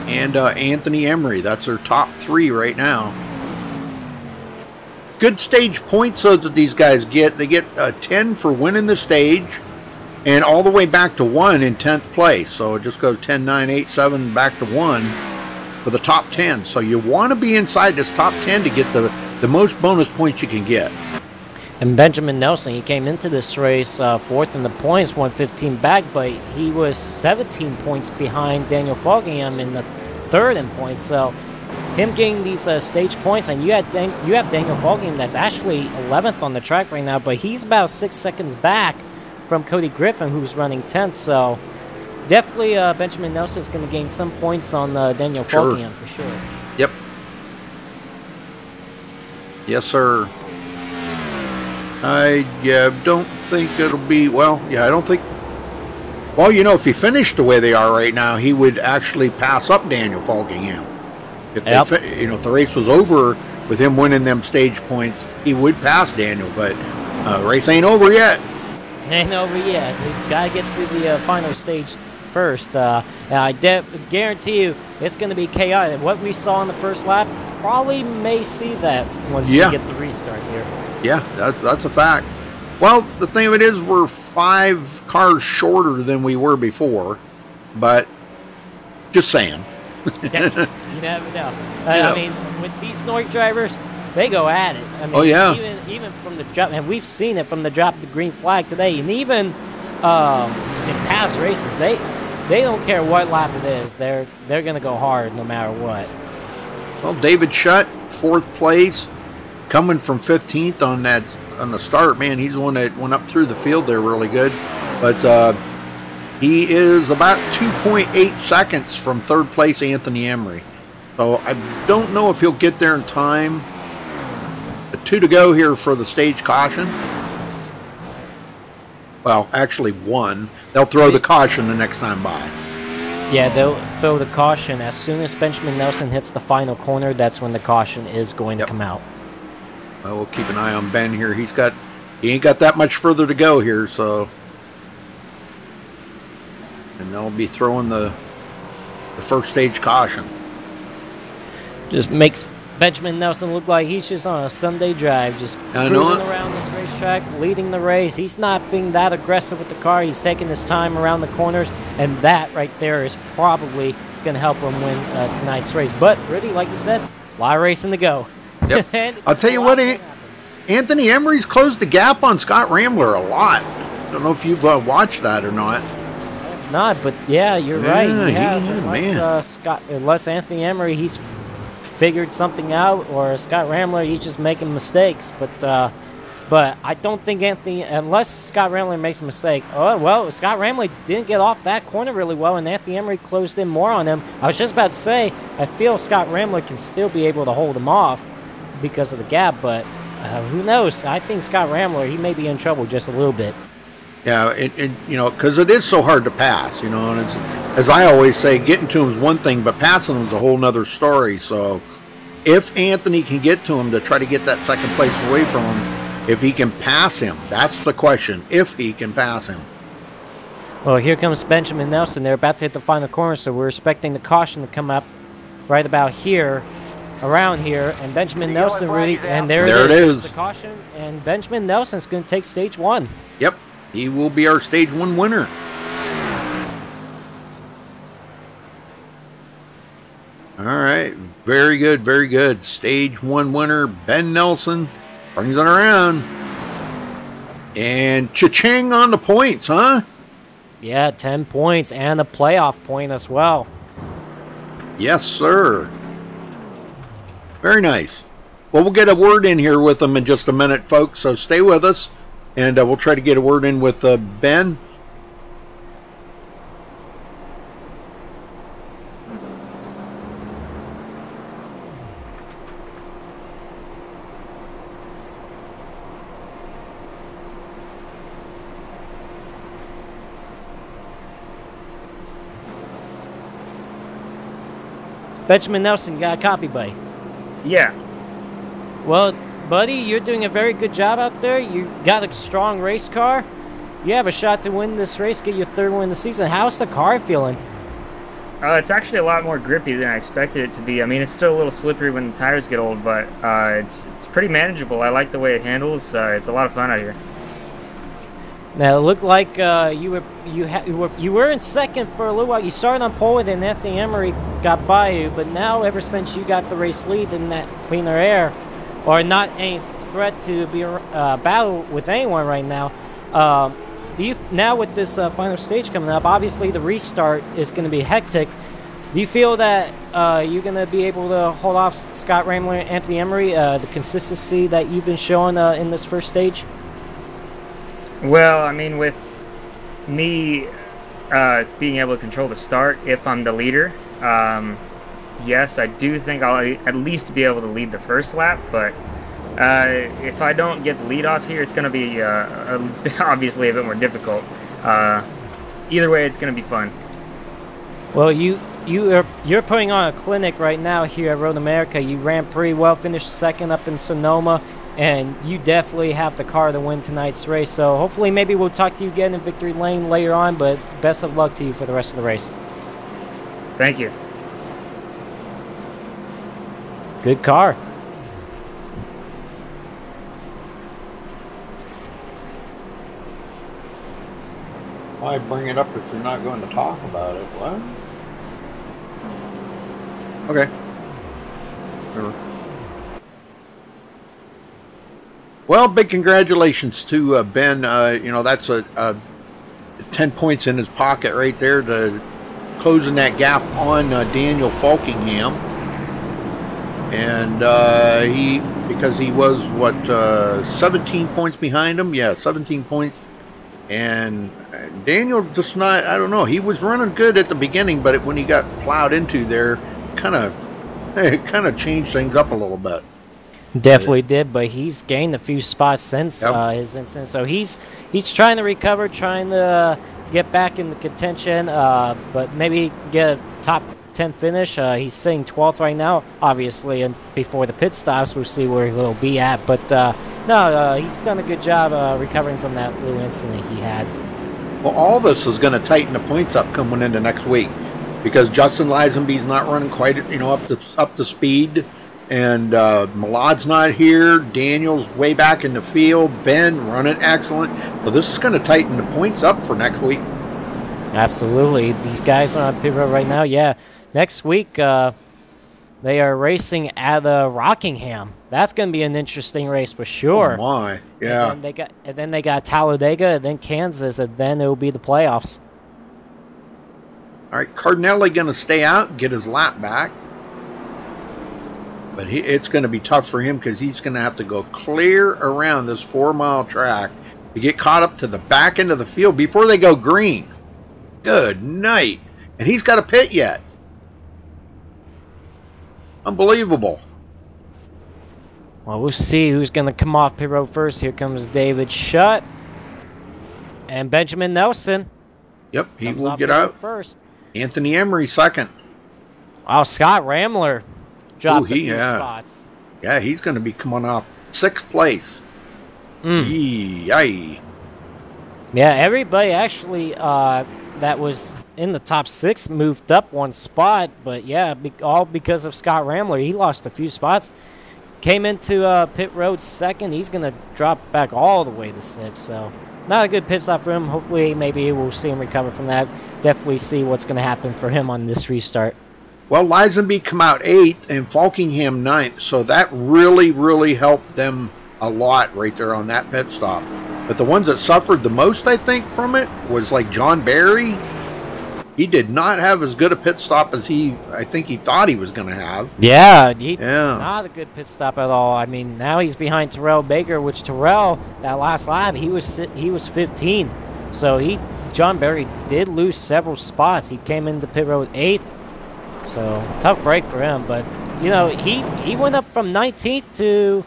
and Anthony Emery. That's their top 3 right now. Good stage points though that these guys get. They get 10 for winning the stage, and all the way back to 1 in 10th place. So it just goes 10, 9, 8, 7, back to 1 for the top 10. So you want to be inside this top 10 to get the most bonus points you can get. And Benjamin Nelson, he came into this race fourth in the points, 115 back, but he was 17 points behind Daniel Fogingham in the third in points. So him getting these stage points, and you have Daniel Fogingham that's actually 11th on the track right now, but he's about 6 seconds back from Cody Griffin, who's running 10th. So definitely Benjamin Nelson is going to gain some points on Daniel Fogingham for sure. Yep. Yes, sir. I don't think it'll be, well, yeah, I don't think, well, you know, if he finished the way they are right now, he would actually pass up Daniel Fogingham. If they, you know, if the race was over with him winning them stage points, he would pass Daniel, but the race ain't over yet. Ain't over yet. We've got to get through the final stage first. I guarantee you it's going to be chaotic. What we saw in the first lap, probably may see that once we get the restart here. Yeah, that's a fact. Well, the thing of it is, we're 5 cars shorter than we were before, but just saying. You never know. I mean, with these Nordic drivers, they go at it. I mean, even from the drop, and we've seen it from the drop of the green flag today, and even in past races, they don't care what lap it is. They're going to go hard no matter what. Well, David Shutt, 4th place. Coming from 15th on the start, man, he's the one that went up through the field there really good. But he is about 2.8 seconds from 3rd place Anthony Emery. So I don't know if he'll get there in time. 2 to go here for the stage caution. Well, actually 1. They'll throw the caution the next time by. Yeah, they'll throw the caution as soon as Benjamin Nelson hits the final corner. That's when the caution is going to come out. Well, we'll keep an eye on Ben here. He ain't got that much further to go here, so. And they'll be throwing the first stage caution. Just makes Benjamin Nelson look like he's just on a Sunday drive, just cruising around this racetrack, leading the race. He's not being that aggressive with the car. He's taking his time around the corners, and that right there is probably going to help him win tonight's race. But really, like you said, a lot of racing to go. Yep. I'll tell you what, Anthony Emery's closed the gap on Scott Rambler a lot. I don't know if you've watched that or not. Not, but yeah, you're right. He has. Unless Anthony Emery, he's figured something out, or Scott Rambler, he's just making mistakes. But I don't think unless Scott Rambler makes a mistake. Oh well, Scott Rambler didn't get off that corner really well, and Anthony Emery closed in more on him. I was just about to say, I feel Scott Rambler can still be able to hold him off because of the gap, but who knows? I think Scott Rambler, he may be in trouble just a little bit. Yeah, you know, because it is so hard to pass, you know, and it's, as I always say, getting to him is one thing, but passing him is a whole nother story. So if Anthony can get to him to try to get that second place away from him, if he can pass him, that's the question, if he can pass him. Well, here comes Benjamin Nelson. They're about to hit the final corner, so we're expecting the caution to come up right about here, around here, and Benjamin Nelson really, and there it is. The caution, and Benjamin Nelson's going to take stage 1. Yep, he will be our stage 1 winner. All right, very good, very good. Stage 1 winner, Ben Nelson, brings it around. And cha-ching on the points, huh? Yeah, 10 points and a playoff point as well. Yes, sir. Very nice. Well, we'll get a word in here with them in just a minute, folks, so stay with us, and we'll try to get a word in with Ben. Benjamin Nelson, got a copy, buddy? Yeah. Well, buddy, you're doing a very good job out there. You got a strong race car. You have a shot to win this race, get your 3rd win of the season. How's the car feeling? It's actually a lot more grippy than I expected it to be. I mean, it's still a little slippery when the tires get old, but it's pretty manageable. I like the way it handles. It's a lot of fun out here. Now, it looked like you were in second for a little while. You started on pole, and then Anthony Emery got by you. But now, ever since you got the race lead in that cleaner air, or not any threat to be battle with anyone right now. Do you now with this final stage coming up? Obviously, the restart is going to be hectic. Do you feel that you're going to be able to hold off Scott Rambler and Anthony Emery, the consistency that you've been showing in this first stage? Well, I mean, with me being able to control the start, if I'm the leader, yes, I do think I'll at least be able to lead the first lap, but if I don't get the lead off here, it's going to be obviously a bit more difficult. Either way, it's going to be fun. Well, you're putting on a clinic right now here at Road America. You ran pretty well, finished second up in Sonoma, and you definitely have the car to win tonight's race. So hopefully maybe we'll talk to you again in victory lane later on, but best of luck to you for the rest of the race. Thank you. Good car. Why bring it up if you're not going to talk about it? What? Okay. Whatever. Well, big congratulations to Ben. You know, that's a 10 points in his pocket right there to closing that gap on Daniel Falkingham. And because he was, what, 17 points behind him? Yeah, 17 points. And Daniel just not, I don't know, he was running good at the beginning, but when he got plowed into there, it kind of changed things up a little bit. Definitely did, but he's gained a few spots since his incident. So he's trying to recover, trying to get back in the contention, but maybe get a top 10 finish. He's sitting 12th right now, obviously, and before the pit stops, we'll see where he'll be at. But no, he's done a good job recovering from that little incident he had. Well, all this is going to tighten the points up coming into next week because Justin Lisenby's not running quite, you know, up to speed, and Malad's not here. Daniel's way back in the field. Ben running excellent. So this is going to tighten the points up for next week. Absolutely. These guys are on pit road right now. Yeah, next week they are racing at Rockingham. That's going to be an interesting race for sure. Oh my, yeah. And then they got Talladega, and then Kansas, and then it will be the playoffs. All right, Cardinelli going to stay out and get his lap back, but it's going to be tough for him because he's going to have to go clear around this 4-mile track to get caught up to the back end of the field before they go green. Good night, and he's got a pit yet. Unbelievable. Well, we'll see who's going to come off pit road first. Here comes David Shutt and Benjamin Nelson. Yep, he will get out first. Anthony Emery second. Oh, Scott Rambler dropped a few spots. Yeah, he's going to be coming off 6th place. Yeah, everybody actually that was in the top 6 moved up 1 spot, but yeah, all because of Scott Rambler. He lost a few spots. Came into pit road second. He's going to drop back all the way to 6th, so not a good pit stop for him. Hopefully, maybe we'll see him recover from that. Definitely see what's going to happen for him on this restart. Well, Lisenby come out 8th and Falkingham 9th, so that really, really helped them a lot right there on that pit stop. But the ones that suffered the most, I think, from it was like John Barry. He did not have as good a pit stop as I think he thought he was going to have. Yeah, not a good pit stop at all. I mean, now he's behind Terrell Baker, which Terrell, that last lap, he was 15th. So John Barry did lose several spots. He came into pit road 8th. So tough break for him. But, you know, he went up from 19th to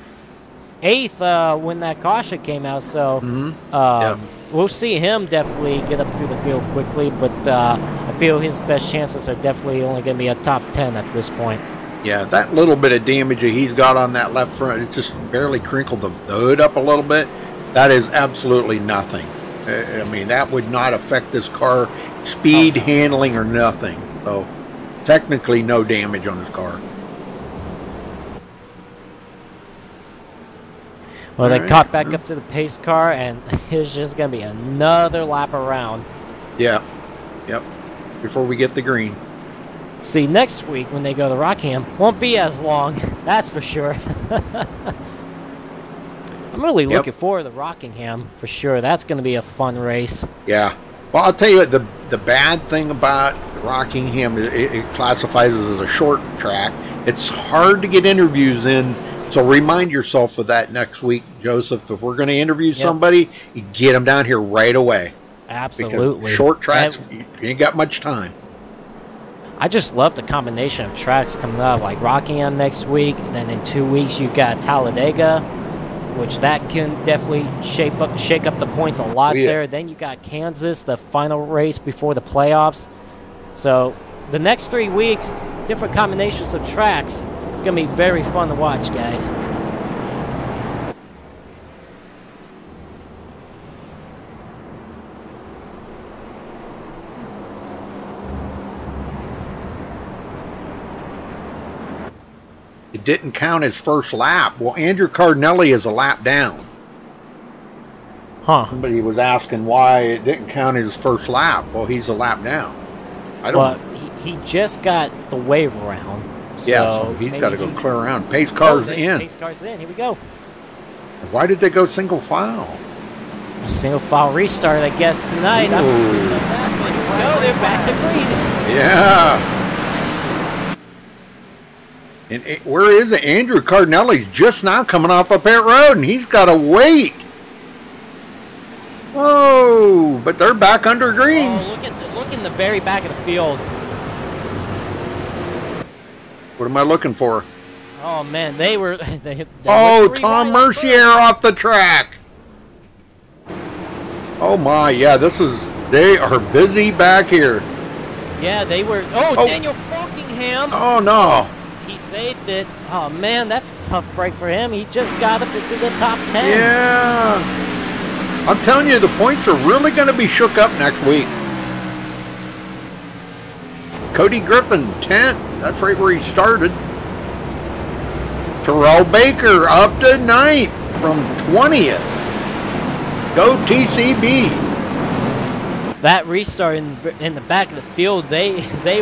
8th when that caution came out. So we'll see him definitely get up through the field quickly. But I feel his best chances are definitely only going to be a top 10 at this point. Yeah, that little bit of damage that he's got on that left front, it just barely crinkled the hood up a little bit. That is absolutely nothing. I mean, that would not affect this car speed, handling, or nothing. So technically no damage on his car. Well, they caught back up to the pace car, and it's just going to be another lap around. Yeah. Yep. Before we get the green. See, next week when they go to Rockingham, won't be as long. That's for sure. I'm really looking forward to Rockingham for sure. That's going to be a fun race. Yeah. Well, I'll tell you what, the bad thing about Rockingham is it classifies as a short track. It's hard to get interviews in, so remind yourself of that next week, Joseph. If we're going to interview somebody, you get them down here right away. Absolutely. Because short tracks, you ain't got much time. I just love the combination of tracks coming up, like Rockingham next week, and then in 2 weeks you got Talladega, which that can definitely shake up the points a lot there. Then you got Kansas, the final race before the playoffs. So the next 3 weeks, different combinations of tracks. It's going to be very fun to watch, guys. It didn't count his first lap. Well, Andrew Cardinelli is a lap down. Huh. Somebody was asking why it didn't count his first lap. Well, he's a lap down. I don't know. He just got the wave around. So he's got to go clear around. Pace car's in. Pace car's in. Here we go. Why did they go single file? A single file restart, I guess, tonight. No, they're back to green. Yeah. And where is it? Andrew Cardinelli's just now coming off a pit road, and he's got to wait. Whoa! But they're back under green. Oh, look in the very back of the field. What am I looking for? Oh man, they were. Tom Mercier off the track. Oh my, yeah, they are busy back here. Yeah, they were. Oh, Daniel Falkingham. Oh no. He saved it. Oh man, that's a tough break for him. He just got up into the top 10. Yeah. I'm telling you, the points are really going to be shook up next week. Cody Griffin, 10th. That's right where he started. Terrell Baker up to 9th from 20th. Go TCB. That restart in the back of the field, they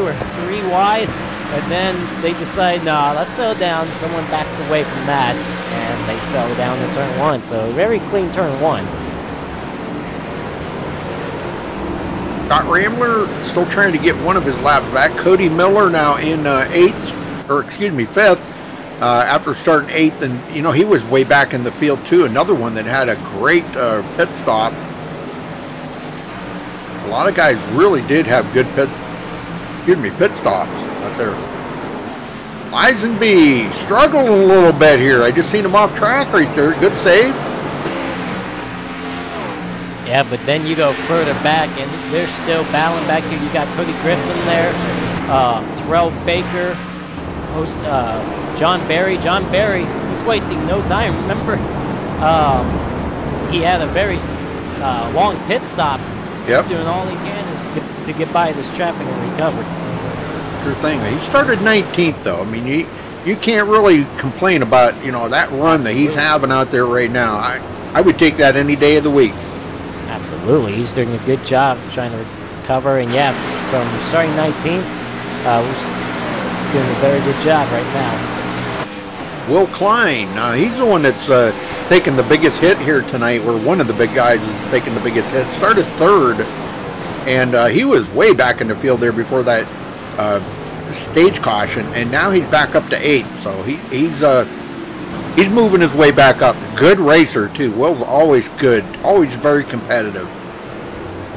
were 3 wide. And then they decided, nah, let's settle down. Someone backed away from that, and they settled down to turn 1. So very clean turn 1. Scott Rambler still trying to get one of his laps back. Cody Miller now in 5th, after starting 8th. And, you know, he was way back in the field, too. Another one that had a great pit stop. A lot of guys really did have good pit stops out there. Eisenby struggling a little bit here. I just seen him off track right there. Good save. Yeah, but then you go further back, and they're still battling back here. You got Cody Griffin there, Terrell Baker, John Barry. John Barry, he's wasting no time. Remember, he had a very long pit stop. Yep. He's doing all he can to get by this traffic and recover. Sure thing. He started 19th, though. I mean, you can't really complain about, you know, that run that he's having out there right now. I would take that any day of the week. Absolutely. He's doing a good job trying to recover. And, yeah, from starting 19th, we're doing a very good job right now. Will Klein, he's the one that's taking the biggest hit here tonight, or one of the big guys is taking the biggest hit. Started 3rd, and he was way back in the field there before that stage caution, and now he's back up to 8th, so he's moving his way back up. Good racer too. Will's always good, always very competitive.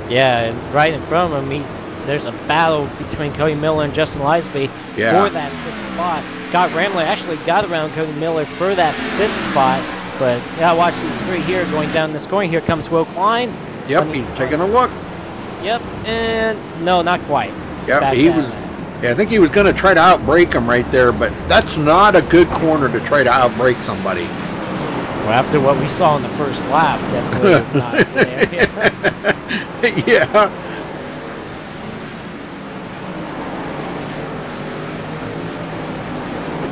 Yeah, and right in front of him, there's a battle between Cody Miller and Justin Lisby for that 6th spot. Scott Ramley actually got around Cody Miller for that 5th spot, but yeah, watch these 3 here going down the scoring. Here comes Will Klein. Yep, he's taking a look. Yep, and no, not quite. Yep, he was. Yeah, I think he was going to try to outbrake him right there, but that's not a good corner to try to outbrake somebody. Well, after what we saw in the first lap, definitely is not there. Yeah.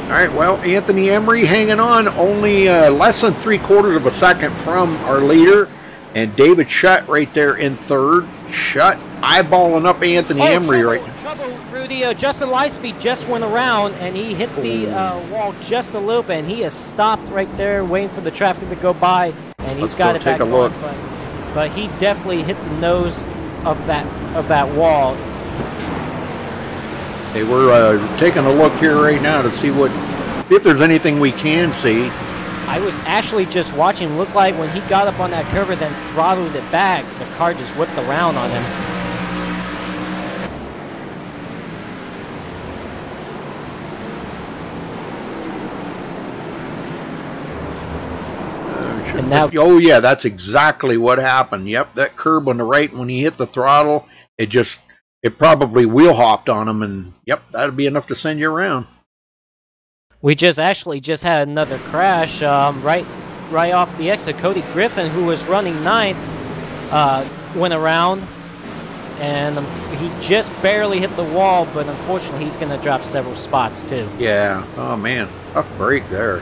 All right, well, Anthony Emery hanging on, only less than 3/4 of a second from our leader, and David Shutt right there in 3rd. Shutt eyeballing up Anthony Emery right now. Trouble, Rudy. Justin Lightspeed just went around, and he hit the wall just a little bit, and he has stopped right there waiting for the traffic to go by, and he's got it back on. But he definitely hit the nose of that wall. Hey, we're taking a look here right now to see if there's anything we can see. I was actually just watching. It looked like when he got up on that curve and then throttled it back, the car just whipped around on him. And now, oh yeah, that's exactly what happened. Yep, that curb on the right, when he hit the throttle, it probably wheel hopped on him, and yep, that'd be enough to send you around. We just had another crash right off the exit. Cody Griffin, who was running 9th, went around, and he just barely hit the wall, but unfortunately he's going to drop several spots too. Yeah, oh man, tough break there.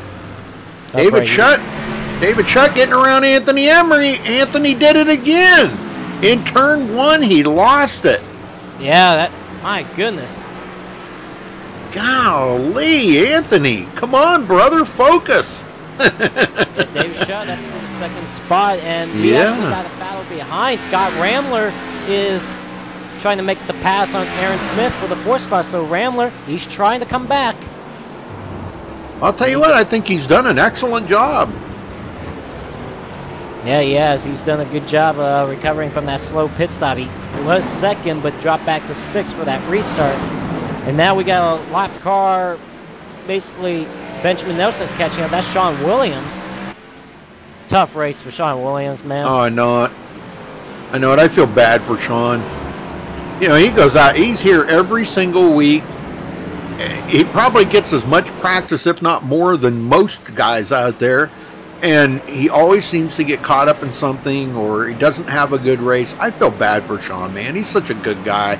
David Shutt getting around Anthony Emery. Anthony did it again. In turn 1, he lost it. Yeah, my goodness. Golly, Anthony, come on, brother, focus. Dave Shutt up to the 2nd spot, and we actually got a battle behind. Scott Ramler is trying to make the pass on Aaron Smith for the 4th spot, so Ramler, he's trying to come back. I'll tell you what, I think he's done an excellent job. Yeah, he has. He's done a good job recovering from that slow pit stop. He was 2nd, but dropped back to 6th for that restart. And now we got a lap car. Basically, Benjamin Nelson's catching up. That's Sean Williams. Tough race for Sean Williams, man. Oh, I know it. I know it. I feel bad for Sean. You know, he goes out. He's here every single week. He probably gets as much practice, if not more, than most guys out there. And he always seems to get caught up in something, or he doesn't have a good race. I feel bad for Sean, man. He's such a good guy.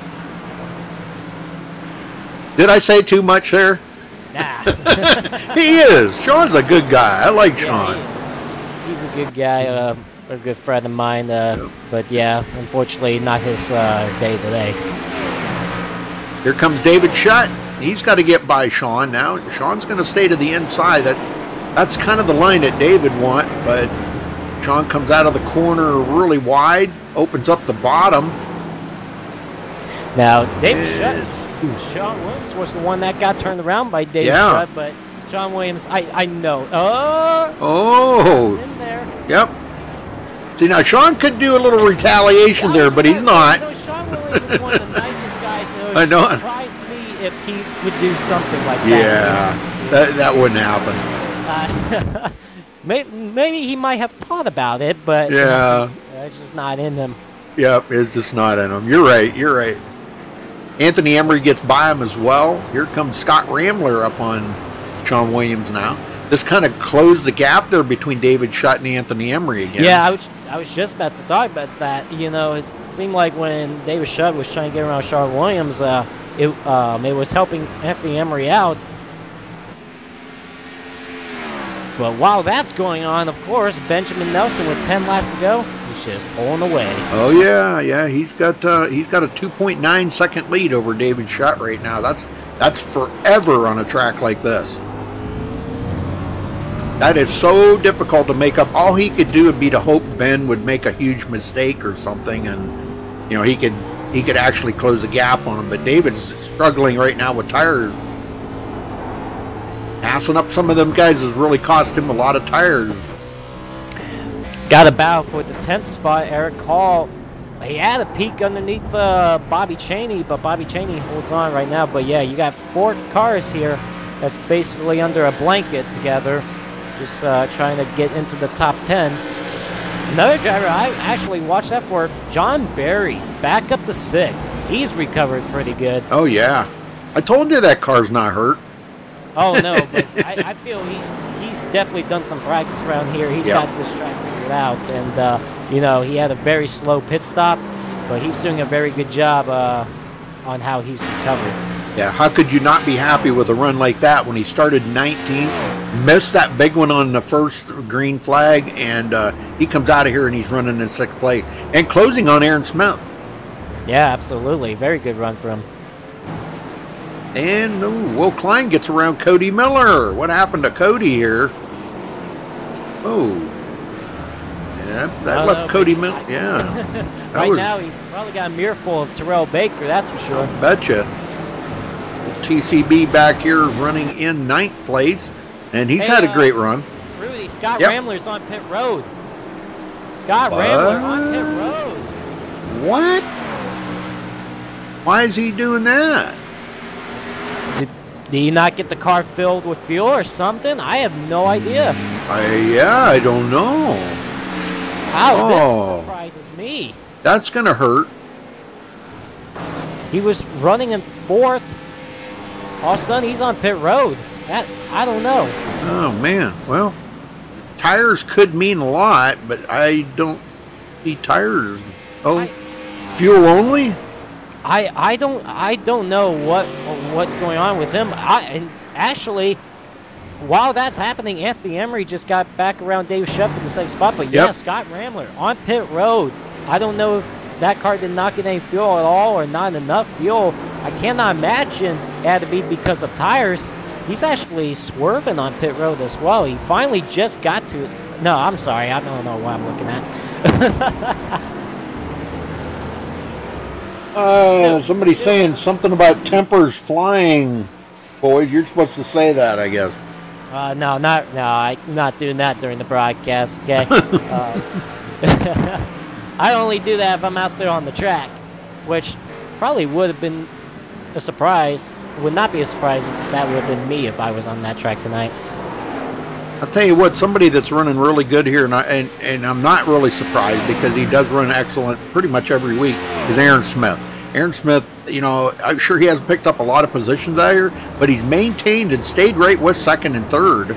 Did I say too much there? Nah. He is. Sean's a good guy. I like Sean. He's a good guy, a good friend of mine. But yeah, unfortunately, not his day today. Here comes David Shutt. He's got to get by Sean now. Sean's going to stay to the inside. That's kind of the line that David want, but Sean comes out of the corner really wide, opens up the bottom. Now, David Shutt, Sean Williams was the one that got turned around by David Shutt, but Sean Williams, I know. Oh! In there. Yep. See, now Sean could do a little retaliation there, but he's not. Sean Williams is one of the nicest guys. I know. It surprised me if he would do something like that. Yeah, that wouldn't happen. Maybe he might have thought about it, but yeah, it's just not in him. Yep, it's just not in him. You're right. You're right. Anthony Emery gets by him as well. Here comes Scott Ramler up on Sean Williams now. This kind of closed the gap there between David Shutt and Anthony Emery again. Yeah, I was just about to talk about that. You know, it seemed like when David Shutt was trying to get around Sean Williams, it was helping Anthony Emery out. But while that's going on, of course, Benjamin Nelson with 10 laps to go, he's just pulling away. Oh yeah, he's got a 2.9 second lead over David Shutt right now. That's forever on a track like this. That is so difficult to make up. All he could do would be to hope Ben would make a huge mistake or something, and you know he could actually close the gap on him. But David's struggling right now with tires. Passing up some of them guys has really cost him a lot of tires. Got a battle for the 10th spot. Eric Hall, he had a peek underneath Bobby Chaney, but Bobby Chaney holds on right now. But yeah, you got 4 cars here that's basically under a blanket together, just trying to get into the top 10. Another driver I actually watched that for, John Berry, back up to 6th. He's recovered pretty good. Oh yeah, I told you that car's not hurt. Oh no, but I feel he's definitely done some practice around here. He's got this track figured out, and you know, he had a very slow pit stop, but he's doing a very good job on how he's recovered. Yeah, how could you not be happy with a run like that when he started 19th, missed that big one on the first green flag, and he comes out of here and he's running in 6th place and closing on Aaron Smith. Yeah, absolutely. Very good run for him. And Will Klein gets around Cody Miller. What happened to Cody here? Oh. Yeah, that left Cody Miller. Yeah. Right now, he's probably got a mirror full of Terrell Baker, that's for sure. I betcha. TCB back here running in 9th place, and he's had a great run. Rudy, Scott Ramler's on pit road. Scott Ramler on pit road. What? Why is he doing that? Did he not get the car filled with fuel or something? I have no idea. I don't know. Wow, this surprises me. That's going to hurt. He was running in 4th. All of a sudden, he's on pit road. I don't know. Oh, man. Well, tires could mean a lot, but I don't see tires. Oh, fuel only? I don't know what's going on with him. And actually, while that's happening, Anthony Emery just got back around Dave Shutt for the 2nd spot. But yeah, Scott Ramler on pit road. I don't know if that car did not get any fuel at all or not enough fuel. I cannot imagine it had to be because of tires. He's actually swerving on pit road as well. He finally just got to it. No, I'm sorry. I don't know what I'm looking at. Somebody's saying something about tempers flying. Boyd, you're supposed to say that, I guess. No, I'm not doing that during the broadcast, okay? I only do that if I'm out there on the track, which probably would have been a surprise. Would not be a surprise if that would have been me if I was on that track tonight. I'll tell you what, somebody that's running really good here, and I'm not really surprised because he does run excellent pretty much every week, is Aaron Smith. Aaron Smith, you know, I'm sure he hasn't picked up a lot of positions out here, but he's maintained and stayed right with 2nd and 3rd.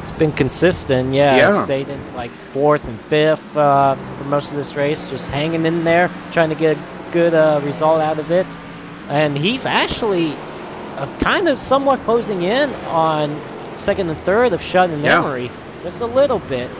It's been consistent, yeah. Stayed in like 4th and 5th for most of this race, just hanging in there, trying to get a good result out of it. And he's actually kind of somewhat closing in on 2nd and 3rd of Shutt and Emery, just a little bit.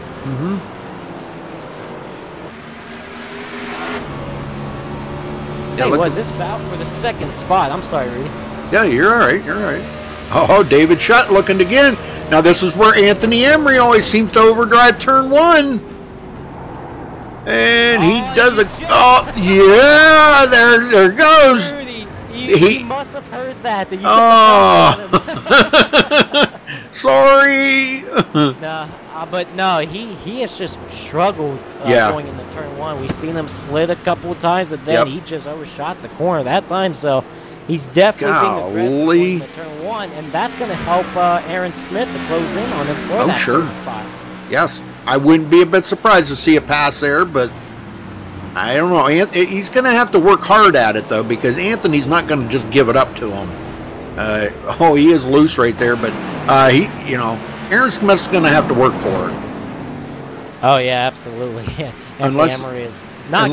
Hey, what, this bout for the 2nd spot. I'm sorry, Rudy. Yeah, you're all right. You're all right. Oh, David Shutt looking again. Now, this is where Anthony Emery always seems to overdrive turn 1. And he does it. Oh, yeah, there goes. Rudy, he must have heard that. Sorry. But no, he has just struggled going into turn 1. We've seen him slid a couple of times, and then he just overshot the corner that time. So he's definitely being aggressive going into turn 1, and that's going to help Aaron Smith to close in on him for that third spot. Yes, I wouldn't be a bit surprised to see a pass there, but I don't know. He's going to have to work hard at it, though, because Anthony's not going to just give it up to him. He is loose right there, but Aaron Smith's going to have to work for it. Oh yeah, absolutely. Yeah. Unless Emery is not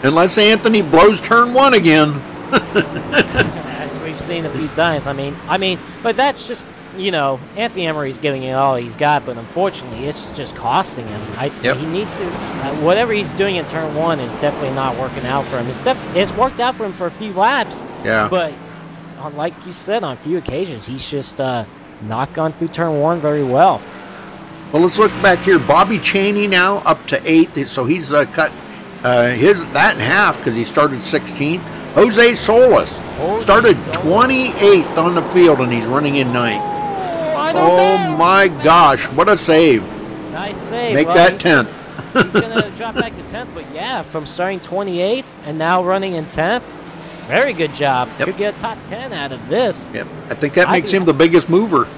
unless Anthony blows turn 1 again. As we've seen a few times. I mean, but that's just Anthony Emery's giving it all he's got, but unfortunately, it's just costing him. He needs to. Whatever he's doing in turn 1 is definitely not working out for him. It's worked out for him for a few laps. Yeah. But like you said, on a few occasions, he's just not gone through turn 1 very well. Well, let's look back here. Bobby Chaney now up to 8th, so he's cut that in half because he started 16th. Jose Solis started 28th on the field, and he's running in 9th. Oh my gosh, what a save. Nice save. Make that 10th. He's going to drop back to 10th, but yeah, from starting 28th and now running in 10th, very good job. Could get a top 10 out of this. Yep, I think that makes him the biggest mover.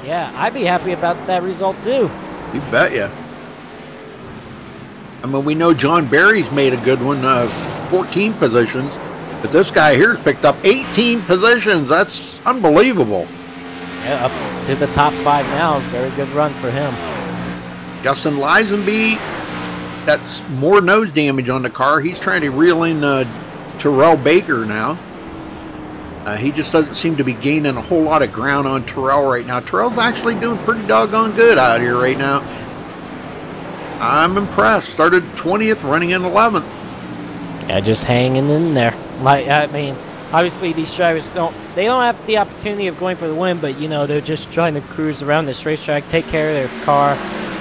Yeah, I'd be happy about that result too. You bet ya. I mean, we know John Barry's made a good one of 14 positions, but this guy here's picked up 18 positions. That's unbelievable. Yeah, up to the top 5 now. Very good run for him. Justin Lisenby, that's more nose damage on the car. He's trying to reel in Terrell Baker now. He just doesn't seem to be gaining a whole lot of ground on Terrell right now. Terrell's actually doing pretty doggone good out here right now. I'm impressed. Started 20th, running in 11th. Yeah, just hanging in there. Like, I mean, obviously these drivers don't have the opportunity of going for the win, but you know, they're just trying to cruise around this racetrack, take care of their car,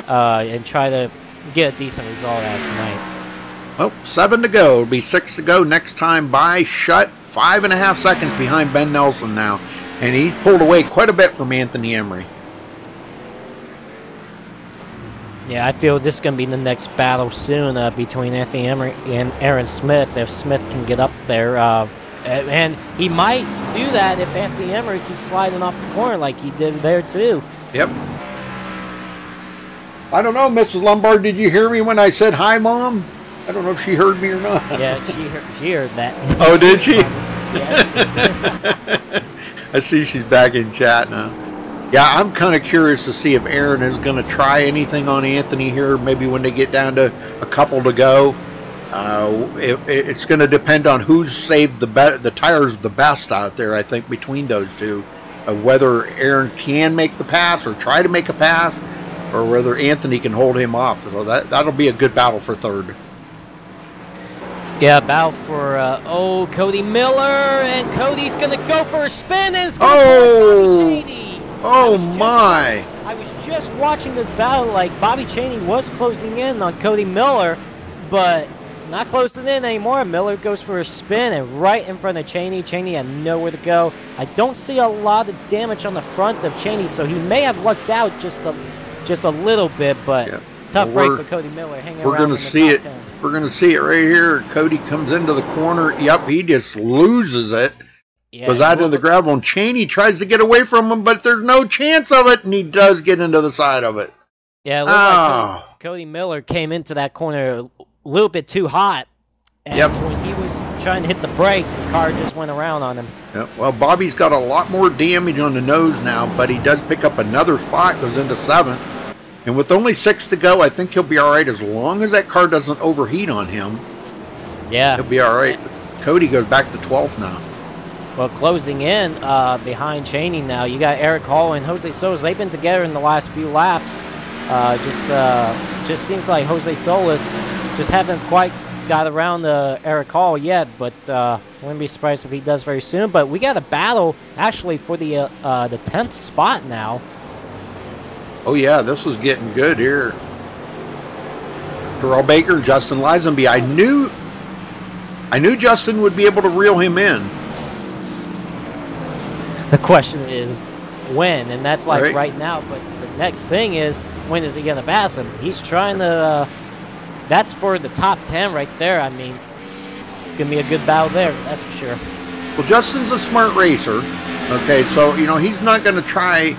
and try to get a decent result out tonight. Well, 7 to go. It'll be 6 to go next time by Shutt. 5.5 seconds behind Ben Nelson now. And he pulled away quite a bit from Anthony Emery. Yeah, I feel this is going to be the next battle soon between Anthony Emery and Aaron Smith. If Smith can get up there, and he might do that if Anthony Emery keeps sliding off the corner like he did there too. Yep. I don't know, Mrs. Lombard, did you hear me when I said hi, Mom? I don't know if she heard me or not. Yeah, she heard that. Oh, did she? Yeah. I see she's back in chat now. Yeah, I'm kind of curious to see if Aaron is going to try anything on Anthony here, maybe when they get down to a couple to go. It's going to depend on who's saved the tires the best out there, I think, between those two. Whether Aaron can make the pass or try to make a pass, or whether Anthony can hold him off. So that'll be a good battle for third. Yeah, battle for Cody Miller, and Cody's gonna go for a spin, and it's gonna oh, Cheney. Oh my! I was just watching this battle. Like, Bobby Cheney was closing in on Cody Miller, but not closing in anymore. Miller goes for a spin, and right in front of Cheney. Cheney had nowhere to go. I don't see a lot of damage on the front of Cheney, so he may have lucked out just a little bit, but yeah. Tough break for Cody Miller. We're going to see it. 10. We're going to see it right here. Cody comes into the corner. Yep, he just loses it. Yeah, goes out of the gravel, and Cheney tries to get away from him, but there's no chance of it, and he does get into the side of it. Yeah, it looked like Cody Miller came into that corner a little bit too hot, and when he was trying to hit the brakes, the car just went around on him. Yep. Well, Bobby's got a lot more damage on the nose now, but he does pick up another spot, goes into 7th. And with only 6 to go, I think he'll be all right as long as that car doesn't overheat on him. Yeah. He'll be all right. Cody goes back to 12th now. Well, closing in behind Cheney now, you got Eric Hall and Jose Solis. They've been together in the last few laps. Just seems like Jose Solis just haven't quite got around to Eric Hall yet, but wouldn't be surprised if he does very soon. But we got a battle, actually, for the 10th spot now. Oh, yeah, this was getting good here. Terrell Baker, Justin Lisenby. I knew Justin would be able to reel him in. The question is when, and that's like right now. But the next thing is, when is he going to pass him? He's trying to, that's for the top 10 right there. I mean, going to be a good battle there, that's for sure. Well, Justin's a smart racer. Okay, so, you know, he's not going to try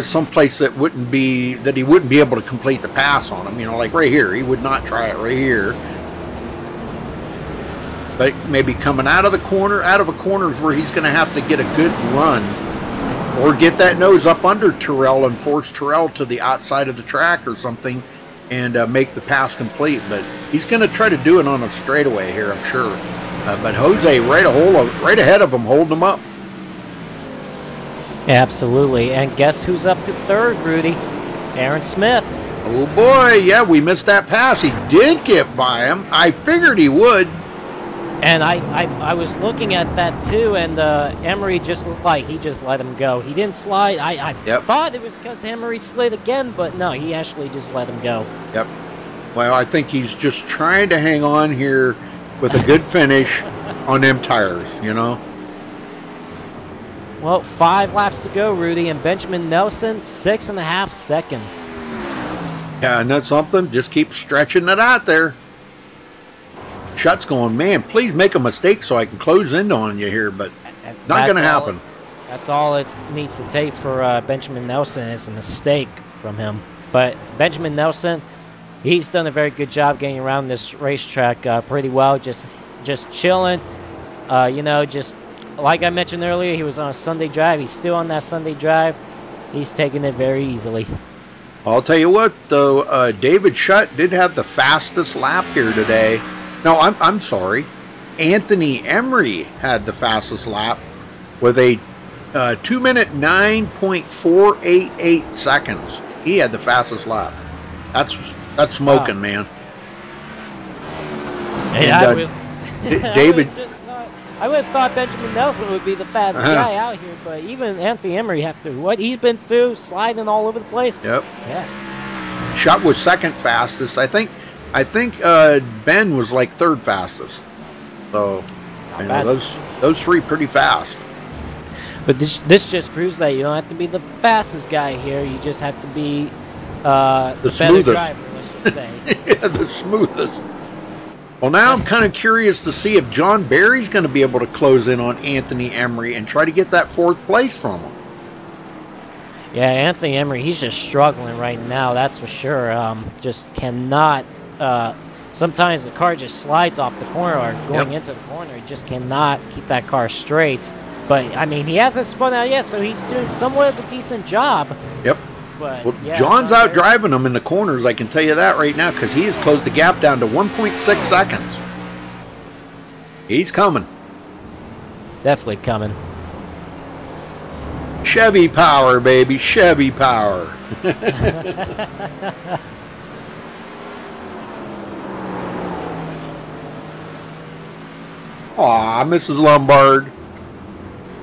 someplace that he wouldn't be able to complete the pass on him. You know, like right here, he would not try it right here. But maybe coming out of a corner is where he's going to have to get a good run, or get that nose up under Terrell and force Terrell to the outside of the track or something, and make the pass complete. But he's going to try to do it on a straightaway here, I'm sure. But Jose right ahead of him, holding him up. Absolutely. And guess who's up to third, Rudy? Aaron Smith. Oh boy, yeah, we missed that pass. He did get by him. I figured he would. And I was looking at that too, and Emery just looked like he just let him go. He didn't slide. I thought it was because Emery slid again, but no, he actually just let him go. Yep. Well, I think he's just trying to hang on here with a good finish on them tires, you know. Well, 5 laps to go, Rudy, and Benjamin Nelson, 6.5 seconds. Yeah, and that's something. Just keep stretching it out there. Shutt's going, man, please make a mistake so I can close in on you here, but not going to happen. That's all it needs to take for Benjamin Nelson is a mistake from him. But Benjamin Nelson, he's done a very good job getting around this racetrack pretty well, just chilling, you know, just like I mentioned earlier, he was on a Sunday drive. He's still on that Sunday drive. He's taking it very easily. I'll tell you what, though, David Shutt did have the fastest lap here today. No, I'm sorry. Anthony Emery had the fastest lap with a 2-minute 9.488 seconds. He had the fastest lap. That's smoking, man. Hey, David. I would have thought Benjamin Nelson would be the fastest guy out here, but even Anthony Emery after what he's been through, sliding all over the place. Yep. Yeah. Shutt was second fastest. I think Ben was like third fastest. So you know, those three pretty fast. But this just proves that you don't have to be the fastest guy here. You just have to be the better smoothest driver, let's just say. Yeah, the smoothest. Well, now I'm kind of curious to see if John Barry's going to be able to close in on Anthony Emery and try to get that fourth place from him. Yeah, Anthony Emery, he's just struggling right now, that's for sure. Just cannot... sometimes the car just slides off the corner or going into the corner. He just cannot keep that car straight. But, I mean, he hasn't spun out yet, so he's doing somewhat of a decent job. Yep. But, well, yeah, John's out driving him in the corners, I can tell you that right now, because he has closed the gap down to 1.6 seconds. He's coming. Definitely coming. Chevy power, baby. Chevy power. Aw, Mrs. Lombard.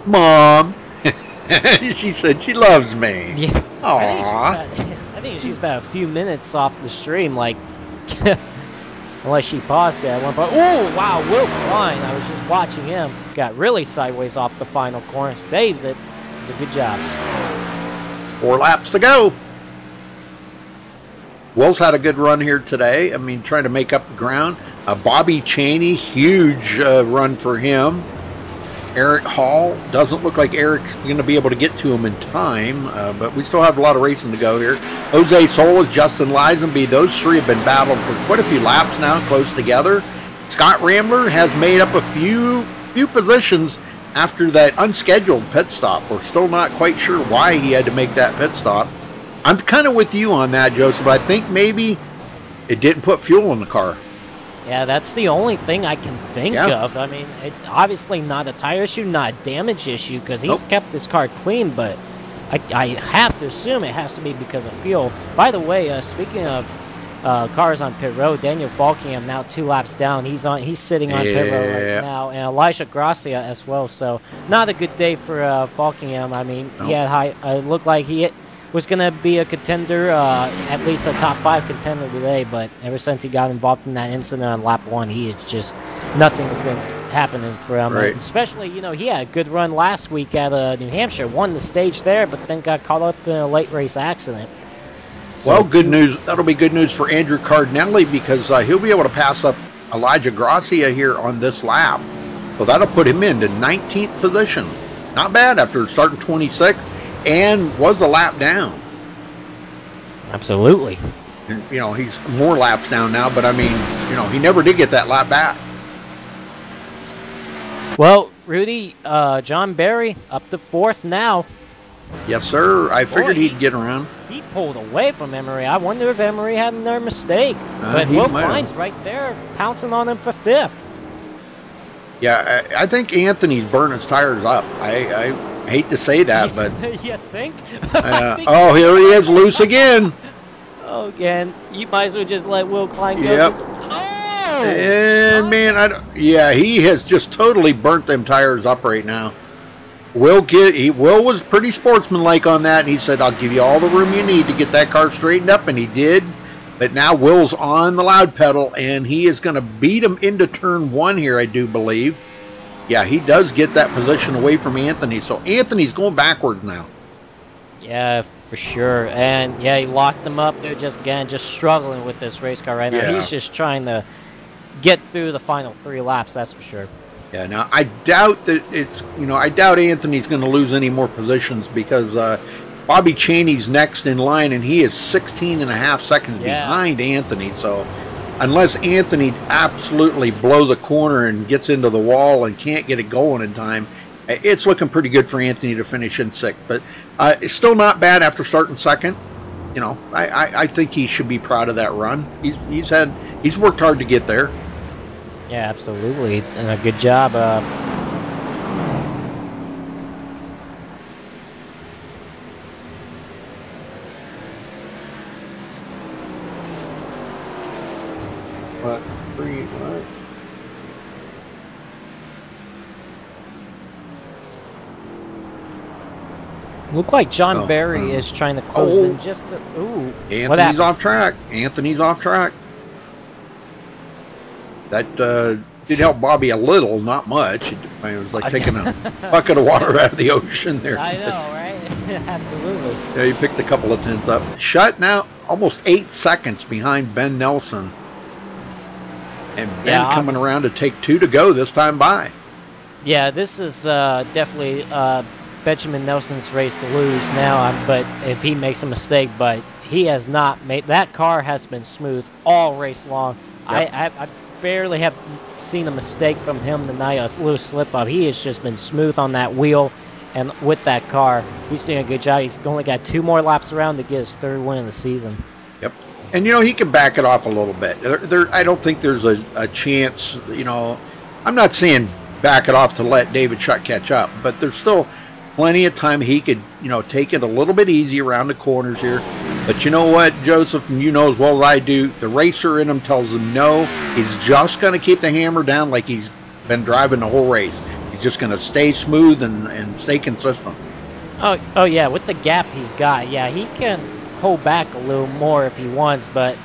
Mom. She said she loves me. Yeah. Aww. I think she's about a few minutes off the stream, like, unless she paused at one point. Oh, wow, Will Klein. I was just watching him. Got really sideways off the final corner. Saves it. It's a good job. 4 laps to go. Will's had a good run here today. I mean, trying to make up the ground. Bobby Chaney, huge run for him. Eric Hall, doesn't look like Eric's going to be able to get to him in time, but we still have a lot of racing to go here. Jose Solis, Justin Lisenby, those three have been battling for quite a few laps now, close together. Scott Rambler has made up a few positions after that unscheduled pit stop. We're still not quite sure why he had to make that pit stop. I'm kind of with you on that, Joseph. I think maybe it didn't put fuel in the car. Yeah, that's the only thing I can think of. I mean, obviously not a tire issue, not a damage issue, because he's kept this car clean, but I have to assume it has to be because of fuel. By the way, speaking of cars on pit road, Daniel Falkingham now 2 laps down. He's sitting on pit road right now, and Elijah Gracia as well. So not a good day for Falkingham. I mean, he had it looked like he was going to be a contender, at least a top 5 contender today, but ever since he got involved in that incident on lap 1, he is just, nothing has been happening for him. Right. Especially, you know, he had a good run last week at New Hampshire, won the stage there, but then got caught up in a late race accident. So well, good news. That'll be good news for Andrew Cardinelli, because he'll be able to pass up Elijah Gracia here on this lap. So that'll put him into 19th position. Not bad after starting 26th. And was a lap down. Absolutely. And, you know, he's more laps down now, but I mean, you know, he never did get that lap back. Well, Rudy, John Barry up to 4th now. Yes, sir. I figured he'd get around. He pulled away from Emery. I wonder if Emery had another mistake. But Will Klein's right there, pouncing on him for 5th. Yeah, I think Anthony's burning his tires up. I hate to say that, but you think? Oh, here he is, loose again. Oh, again, you might as well just let Will Klein go. Yep. Oh! And man, he has just totally burnt them tires up right now. Will was pretty sportsmanlike on that, and he said, "I'll give you all the room you need to get that car straightened up," and he did. But now Will's on the loud pedal, and he is going to beat him into turn 1 here, I do believe. Yeah, he does get that position away from Anthony. So Anthony's going backwards now. Yeah, for sure. And, yeah, he locked them up. They're just struggling with this race car right now. Yeah. He's just trying to get through the final 3 laps, that's for sure. Yeah, now I doubt that I doubt Anthony's going to lose any more positions, because Bobby Chaney's next in line, and he is 16.5 seconds behind Anthony. So unless Anthony absolutely blows a corner and gets into the wall and can't get it going in time, it's looking pretty good for Anthony to finish in 6th. But it's still not bad after starting 2nd. You know, I think he should be proud of that run. He's worked hard to get there. Yeah, absolutely. And a good job. Look like John Barry is trying to close in just a, ooh. Anthony's off track. Anthony's off track. That did help Bobby a little, not much. It was like taking a bucket of water out of the ocean there. I know, right? Absolutely. Yeah, he picked a couple of tenths up. Shut now almost 8 seconds behind Ben Nelson. And Ben coming around to take 2 to go this time by. Yeah, this is definitely Benjamin Nelson's race to lose now. But if he makes a mistake, but he has not made that car has been smooth all race long. Yep. I barely have seen a mistake from him tonight. A little slip up. He has just been smooth on that wheel and with that car. He's doing a good job. He's only got 2 more laps around to get his 3rd win of the season. Yep. And, you know, he can back it off a little bit. I don't think there's a chance, you know. I'm not saying back it off to let David Shutt catch up, but there's still plenty of time he could, you know, take it a little bit easy around the corners here. But you know what, Joseph, and you know as well as I do, the racer in him tells him no. He's just going to keep the hammer down like he's been driving the whole race. He's just going to stay smooth and stay consistent. Oh, yeah, with the gap he's got, yeah, he can hold back a little more if he wants, but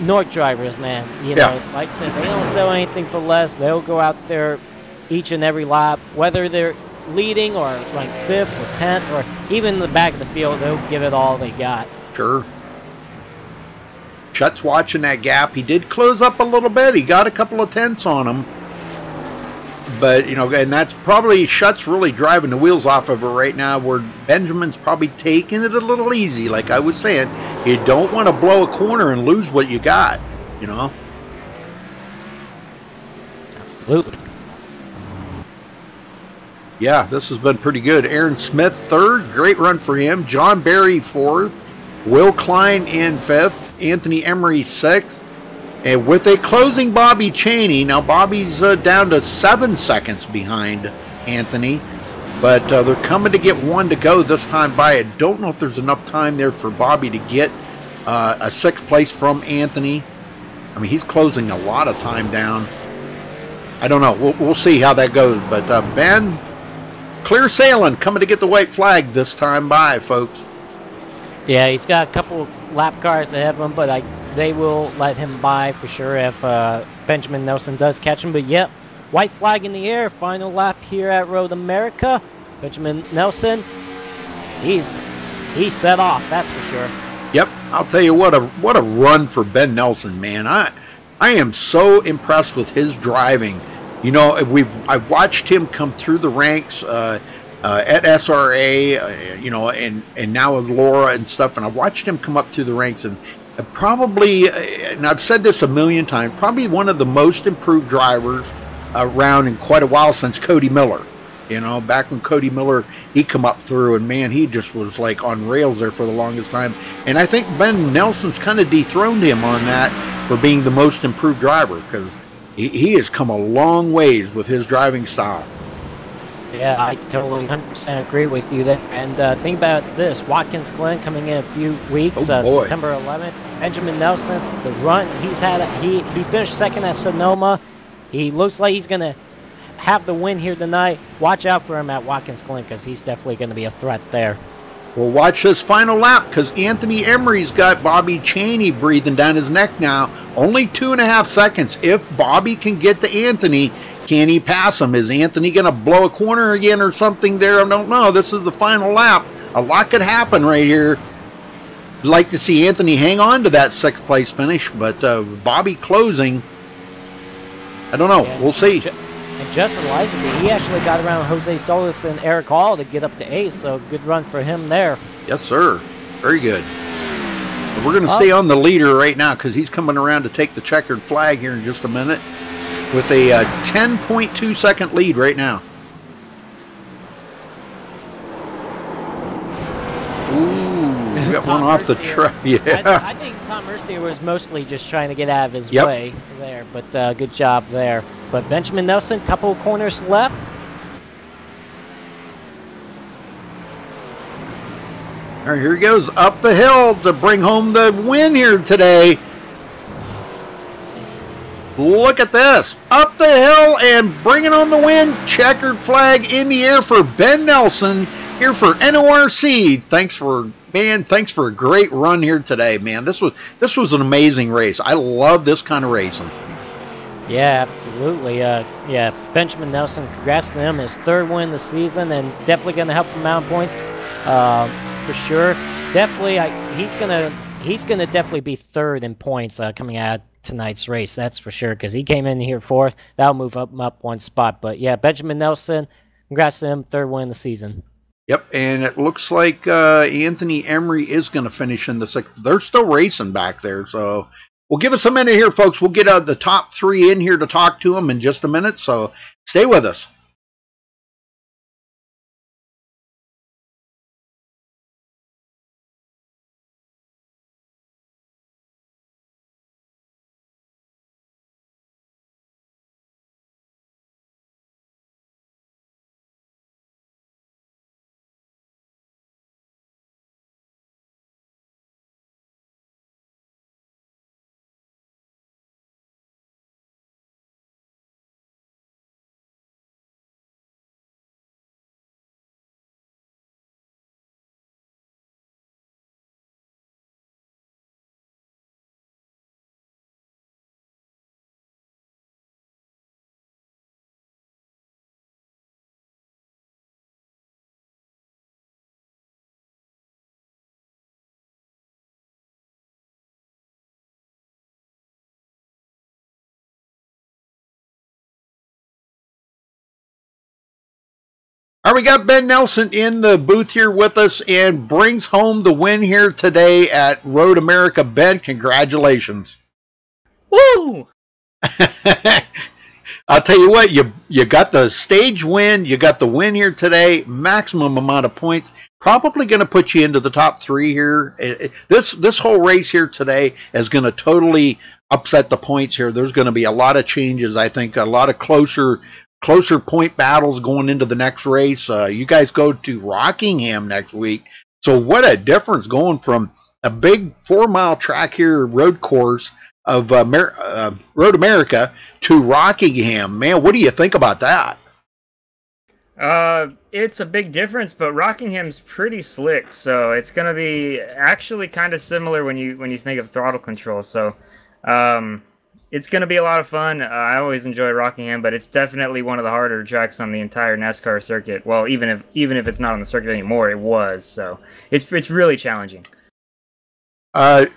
North drivers, man, you know, like I said, they don't sell anything for less. They'll go out there each and every lap, whether they're leading or like 5th or 10th or even in the back of the field, they'll give it all they got. Sure. Shutt's watching that gap. He did close up a little bit. He got a couple of tenths on him. But, you know, and that's probably Shutt's really driving the wheels off of her right now, where Benjamin's probably taking it a little easy. Like I was saying, you don't want to blow a corner and lose what you got, you know? Absolutely. Yeah, this has been pretty good. Aaron Smith, 3rd. Great run for him. John Barry, 4th. Will Klein in 5th. Anthony Emery, 6th. And with a closing Bobby Chaney, now Bobby's down to 7 seconds behind Anthony, but they're coming to get 1 to go this time by. I don't know if there's enough time there for Bobby to get a 6th place from Anthony. I mean, he's closing a lot of time down. I don't know. We'll see how that goes. But Ben, clear sailing, coming to get the white flag this time by, folks. Yeah, he's got a couple lap cars ahead of him, but they will let him by for sure if Benjamin Nelson does catch him. But yep, white flag in the air. Final lap here at Road America. Benjamin Nelson, he's set off, that's for sure. Yep, I'll tell you what a run for Ben Nelson, man. I am so impressed with his driving. You know, I've watched him come through the ranks at SRA, you know, and now with Laura and stuff, and I've watched him come up through the ranks, and probably, and I've said this a million times, probably one of the most improved drivers around in quite a while since Cody Miller. You know, back when Cody Miller, he come up through, and man, he just was like on rails there for the longest time. And I think Ben Nelson's kind of dethroned him on that for being the most improved driver, because he has come a long ways with his driving style. Yeah, I totally 100% agree with you there. And think about this, Watkins Glen coming in a few weeks, September 11th. Benjamin Nelson, the run he's had, he finished 2nd at Sonoma. He looks like he's going to have the win here tonight. Watch out for him at Watkins Glen, because he's definitely going to be a threat there. Well, watch this final lap, because Anthony Emery's got Bobby Chaney breathing down his neck now. Only 2.5 seconds. If Bobby can get to Anthony, can he pass him? Is Anthony going to blow a corner again or something there? I don't know. This is the final lap. A lot could happen right here. I'd like to see Anthony hang on to that 6th place finish, but Bobby closing, I don't know. Yeah, we'll see. And Justin Lisaby, he actually got around Jose Solis and Eric Hall to get up to 8th, so good run for him there. Yes, sir. Very good. We're going to stay on the leader right now, because he's coming around to take the checkered flag here in just a minute with a 10.2 second lead right now. Ooh, we got one off the track. Yeah. I think Tom Mercier was mostly just trying to get out of his way there, but good job there. But Benjamin Nelson, couple of corners left. All right, here he goes up the hill to bring home the win here today. Look at this. Up the hill and bringing home the win. Checkered flag in the air for Ben Nelson. here for NORC. Thanks for a great run here today, man. This was an amazing race. I love this kind of racing. Yeah, absolutely. Yeah, Benjamin Nelson, congrats to him. His 3rd win of the season, and definitely going to help him out in points for sure. Definitely, he's gonna definitely be 3rd in points coming out of tonight's race. That's for sure, because he came in here 4th. That'll move him up 1 spot. But yeah, Benjamin Nelson, congrats to him, 3rd win of the season. Yep, and it looks like Anthony Emery is going to finish in the 6th. They're still racing back there, so we'll give us a minute here, folks. We'll get the top 3 in here to talk to them in just a minute, so stay with us. All right, we got Ben Nelson in the booth here with us and brings home the win here today at Road America. Ben, congratulations. Woo! I'll tell you what, you got the stage win, you got the win here today, maximum amount of points, probably going to put you into the top 3 here. This whole race here today is going to totally upset the points here. There's going to be a lot of changes, I think, a lot of closer point battles going into the next race. You guys go to Rockingham next week, so what a difference going from a big 4-mile track here road course of Road America to Rockingham. Man, what do you think about that? It's a big difference, but Rockingham's pretty slick, so it's going to be actually kind of similar when you think of throttle control. So it's going to be a lot of fun. I always enjoy Rockingham, but it's definitely one of the harder tracks on the entire NASCAR circuit. Well, even if it's not on the circuit anymore, it was. So it's really challenging. Pardon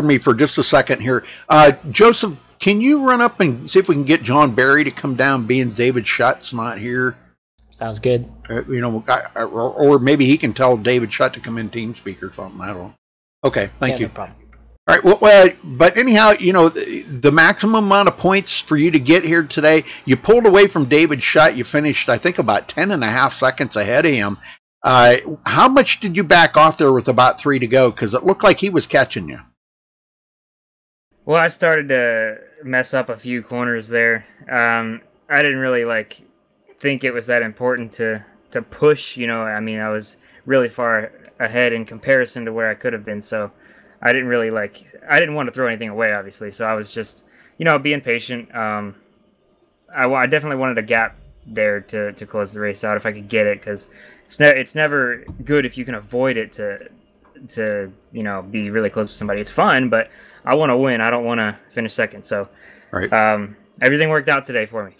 me for just a second here. Joseph, can you run up and see if we can get John Barry to come down, being David Shutt's not here? Sounds good. Or maybe he can tell David Shutt to come in TeamSpeak or something. I don't know. Okay, thank you. No problem. All right, well, but anyhow, the maximum amount of points for you to get here today, you pulled away from David Shutt. You finished, I think, about 10.5 seconds ahead of him. How much did you back off there with about 3 to go? Because it looked like he was catching you. Well, I started to mess up a few corners there. I didn't really think it was that important to push. I mean, I was really far ahead in comparison to where I could have been. So I didn't really I didn't want to throw anything away, obviously. So I was just being patient. I definitely wanted a gap there to close the race out if I could get it, because it's never good if you can avoid it to be really close with somebody. It's fun, but I want to win. I don't want to finish second. So right. Everything worked out today for me.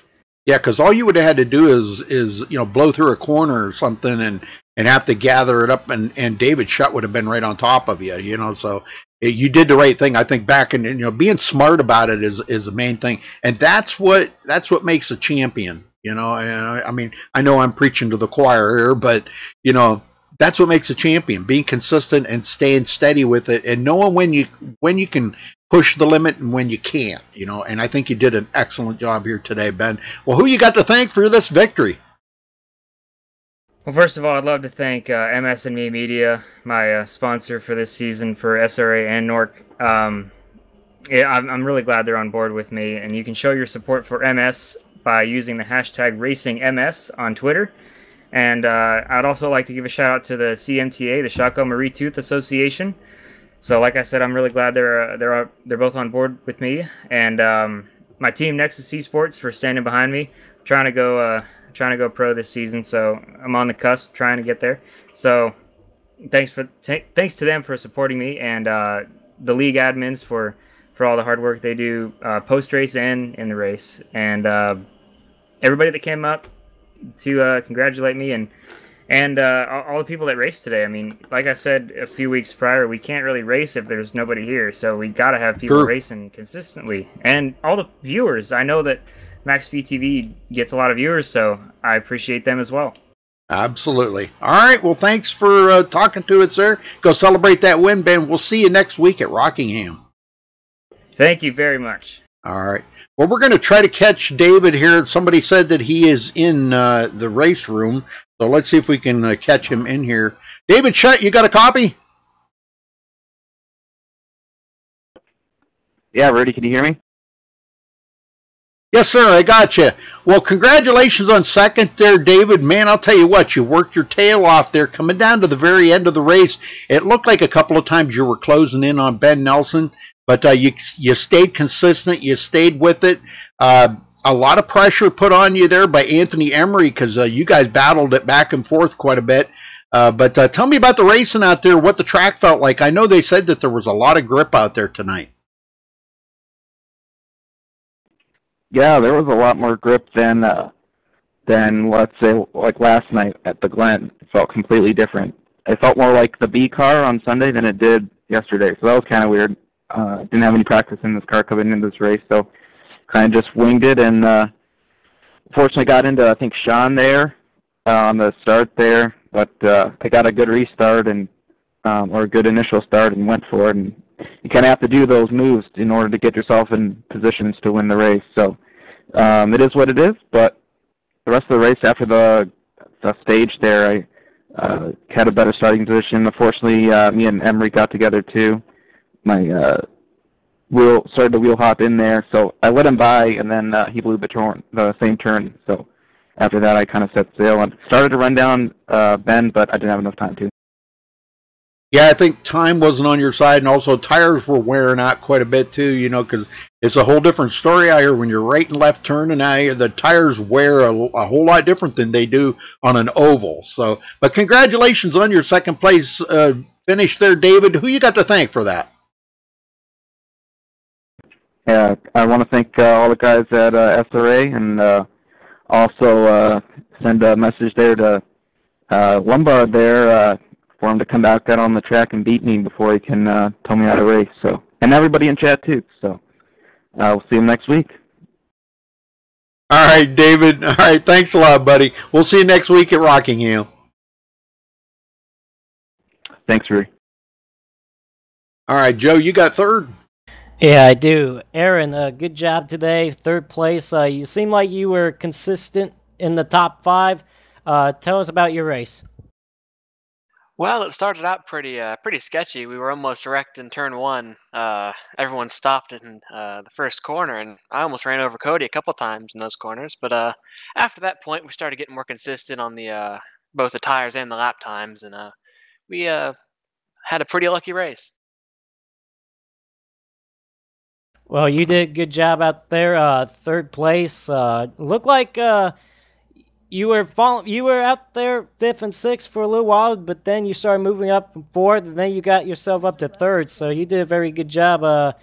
Yeah, because all you would have had to do is blow through a corner or something and have to gather it up, and David Shutt would have been right on top of you. So you did the right thing. I think back and being smart about it is the main thing, and that's what makes a champion. And I mean, I know I'm preaching to the choir here, but that's what makes a champion: being consistent and staying steady with it, and knowing when you can push the limit and when you can't. And I think you did an excellent job here today, Ben. Well, who you got to thank for this victory? Well, first of all, I'd love to thank MS&Me Media, my sponsor for this season for SRA and NORC. Yeah, I'm really glad they're on board with me, and you can show your support for MS by using the hashtag RacingMS on Twitter. And I'd also like to give a shout out to the CMTA, the Chaco Marie Tooth Association. So, like I said, I'm really glad they're both on board with me, and my team Nexus Esports for standing behind me, trying to go trying to go pro this season, so I'm on the cusp trying to get there. So thanks to them for supporting me, and the league admins for all the hard work they do post race and in the race, and everybody that came up to congratulate me, and all the people that raced today. I mean, like I said a few weeks prior, we can't really race if there's nobody here, so we got to have people racing consistently. And all the viewers, I know that MaxSpeedTV gets a lot of viewers, so I appreciate them as well. Absolutely. All right, well, thanks for talking to us, sir. Go celebrate that win, Ben. We'll see you next week at Rockingham. Thank you very much. All right. Well, we're going to try to catch David here. Somebody said that he is in the race room, so let's see if we can catch him in here. David Shutt, you got a copy? Yeah, Rudy, can you hear me? Yes, sir, I got you. Well, congratulations on second there, David. Man, I'll tell you what, you worked your tail off there coming down to the very end of the race. It looked like a couple of times you were closing in on Ben Nelson, but you stayed consistent. You stayed with it. A lot of pressure put on you there by Anthony Emery because you guys battled it back and forth quite a bit. But tell me about the racing out there, what the track felt like. I know they said that there was a lot of grip out there tonight. Yeah, there was a lot more grip than let's say like last night at the Glen. It felt completely different. It felt more like the B car on Sunday than it did yesterday, so that was kind of weird. Didn't have any practice in this car coming into this race, so kind of just winged it, and fortunately got into, I think, Sean there on the start there, but I got a good restart and or a good initial start and went for it, and you kind of have to do those moves in order to get yourself in positions to win the race. So it is what it is, but the rest of the race after the stage there, I had a better starting position. Unfortunately, me and Emery got together too. My started to wheel hop in there, so I let him by, and then he blew the same turn. So after that, I kind of set sail and started to run down Ben, but I didn't have enough time to. Yeah, I think time wasn't on your side, and also tires were wearing out quite a bit too, you know, because it's a whole different story out here when you're right and left turning. Now the tires wear a whole lot different than they do on an oval. So, but congratulations on your second place finish there, David. Who you got to thank for that? Yeah, I want to thank all the guys at SRA, and also send a message there to Lombard there for him to come back out on the track and beat me before he can tell me how to race. So, and everybody in chat too. So we'll see him next week. All right, David. All right, thanks a lot, buddy. We'll see you next week at Rockingham. Thanks, Rudy. All right, Joe, you got third. Yeah, I do. Aaron, good job today. Third place. You seem like you were consistent in the top 5. Tell us about your race. Well, it started out pretty sketchy. We were almost wrecked in turn 1. Everyone stopped in the first corner, and I almost ran over Cody a couple times in those corners. But after that point, we started getting more consistent on the both the tires and the lap times, and we had a pretty lucky race. Well, you did a good job out there. Third place. Looked like you were out there 5th and 6th for a little while, but then you started moving up from 4th, and then you got yourself up to 3rd. So you did a very good job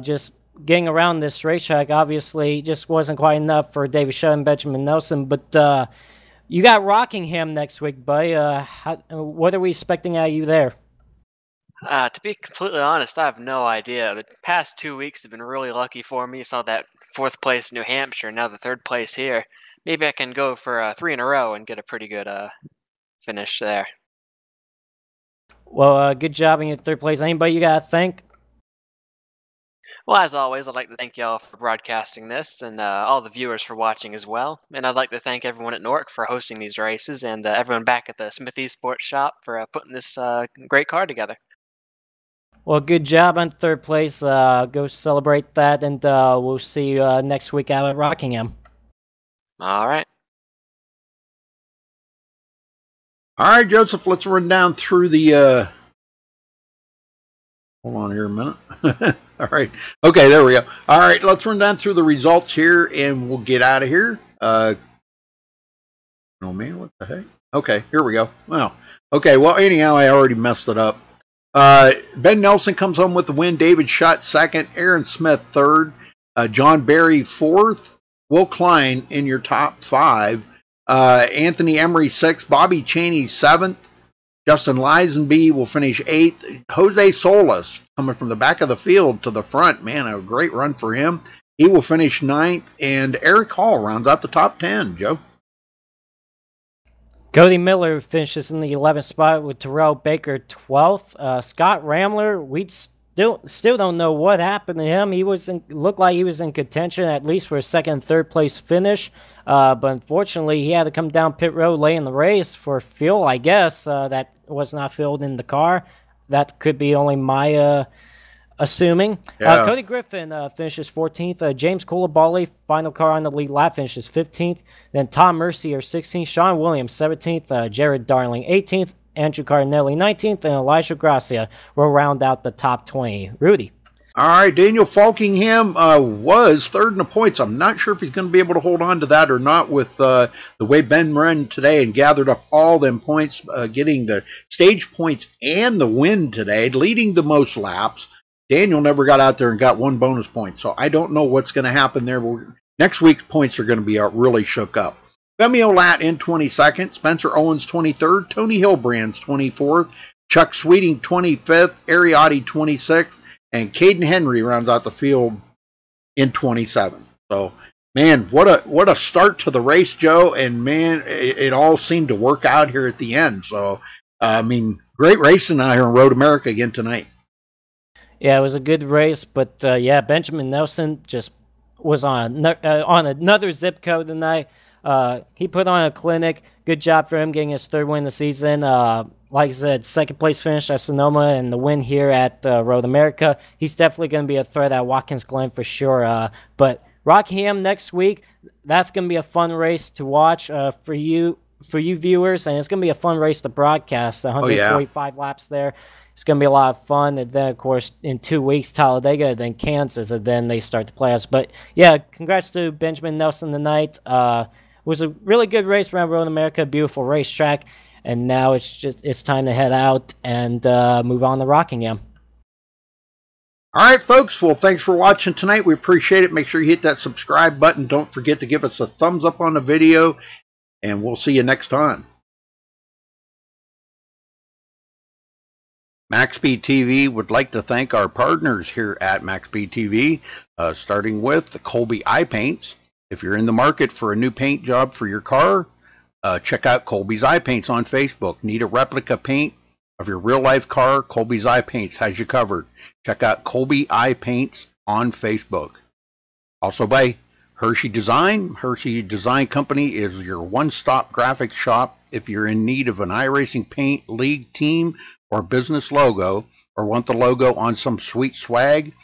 just getting around this racetrack. Obviously, just wasn't quite enough for David Shutt and Benjamin Nelson, but you got Rockingham next week, buddy. What are we expecting out of you there? To be completely honest, I have no idea. The past 2 weeks have been really lucky for me. Saw that 4th place in New Hampshire, now the 3rd place here. Maybe I can go for 3 in a row and get a pretty good finish there. Well, good job in your 3rd place. Anybody you got to thank? Well, as always, I'd like to thank y'all for broadcasting this, and all the viewers for watching as well. And I'd like to thank everyone at Newark for hosting these races, and everyone back at the Smithy Sports Shop for putting this great car together. Well, good job on 3rd place. Go celebrate that, and we'll see you next week out at Rockingham. All right. All right, Joseph, let's run down through the... Hold on here a minute. All right. Okay, there we go. All right, let's run down through the results here, and we'll get out of here. Oh man, what the heck? Okay, here we go. Well, okay, well anyhow, I already messed it up. Ben Nelson comes home with the win. David Schutt second. Aaron Smith third. John Barry fourth. Will Klein in your top five. Anthony Emery sixth. Bobby Chaney seventh. Justin Lisenby will finish eighth. Jose Solis coming from the back of the field to the front. Man, a great run for him. He will finish ninth. And Eric Hall rounds out the top 10, Joe. Cody Miller finishes in the 11th spot with Terrell Baker 12th. Scott Ramler, we still don't know what happened to him. He looked like he was in contention at least for a second and third place finish. But unfortunately, he had to come down pit road late in the race for fuel, I guess, that was not filled in the car. That could be only my assuming. Yeah. Cody Griffin finishes 14th. James Coulibaly, final car on the lead lap, finishes 15th. Then Tom Mercier 16th. Sean Williams 17th. Jared Darling 18th. Andrew Cardinelli 19th. And Elijah Gracia will round out the top 20. Rudy. All right, Daniel Falkingham was third in the points. I'm not sure if he's going to be able to hold on to that or not with the way Ben ran today and gathered up all them points, getting the stage points and the win today, leading the most laps. Daniel never got out there and got one bonus point, so I don't know what's going to happen there. Next week's points are going to be really shook up. Femi Olat in 22nd, Spencer Owens 23rd, Tony Hillbrand's 24th, Chuck Sweeting 25th, Ariotti 26th, and Caden Henry rounds out the field in 27th. So, man, what a start to the race, Joe, and man, it all seemed to work out here at the end. So, I mean, great racing out here in Road America again tonight. Yeah, it was a good race, but yeah, Benjamin Nelson just was on another zip code tonight. He put on a clinic. Good job for him getting his third win of the season. Like I said, second place finish at Sonoma and the win here at Road America. He's definitely going to be a threat at Watkins Glen for sure. But Rockingham next week, that's going to be a fun race to watch for you viewers, and it's going to be a fun race to broadcast. 145 laps there. It's going to be a lot of fun. And then, of course, in 2 weeks, Talladega, then Kansas, and then they start the playoffs. But, yeah, congrats to Benjamin Nelson tonight. It was a really good race around Road America, beautiful racetrack. And now it's time to head out and move on to Rockingham. All right, folks. Well, thanks for watching tonight. We appreciate it. Make sure you hit that subscribe button. Don't forget to give us a thumbs up on the video. And we'll see you next time. MaxSpeedTV would like to thank our partners here at MaxSpeedTV, starting with the Colby Eye Paints. If you're in the market for a new paint job for your car, check out Colby's Eye Paints on Facebook. Need a replica paint of your real-life car? Colby's Eye Paints has you covered. Check out Colby Eye Paints on Facebook. Also by Hershey Design. Hershey Design Company is your one-stop graphics shop. If you're in need of an iRacing paint, league, team, or business logo, or want the logo on some sweet swag,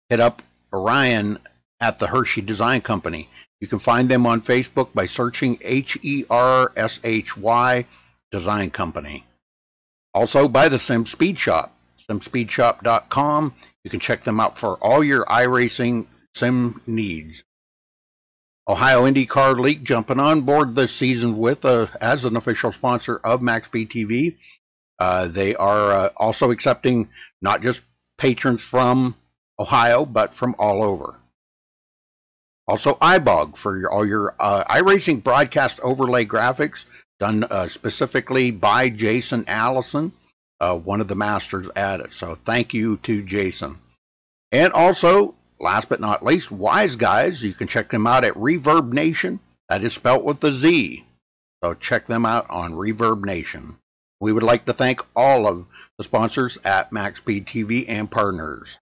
hit up Orion at the Hershey Design Company. You can find them on Facebook by searching HERSHY Design Company. Also by the Sim Speed Shop, simspeedshop.com. You can check them out for all your iRacing sim needs. Ohio IndyCar League jumping on board this season with as an official sponsor of MaxSpeedTV. They are also accepting not just patrons from Ohio, but from all over. Also, iBog for all your iRacing broadcast overlay graphics done specifically by Jason Allison, one of the masters at it. So thank you to Jason. And also, last but not least, Wise Guys. You can check them out at Reverb Nation. That is spelt with a Z. So check them out on Reverb Nation. We would like to thank all of the sponsors at MaxSpeedTV and partners.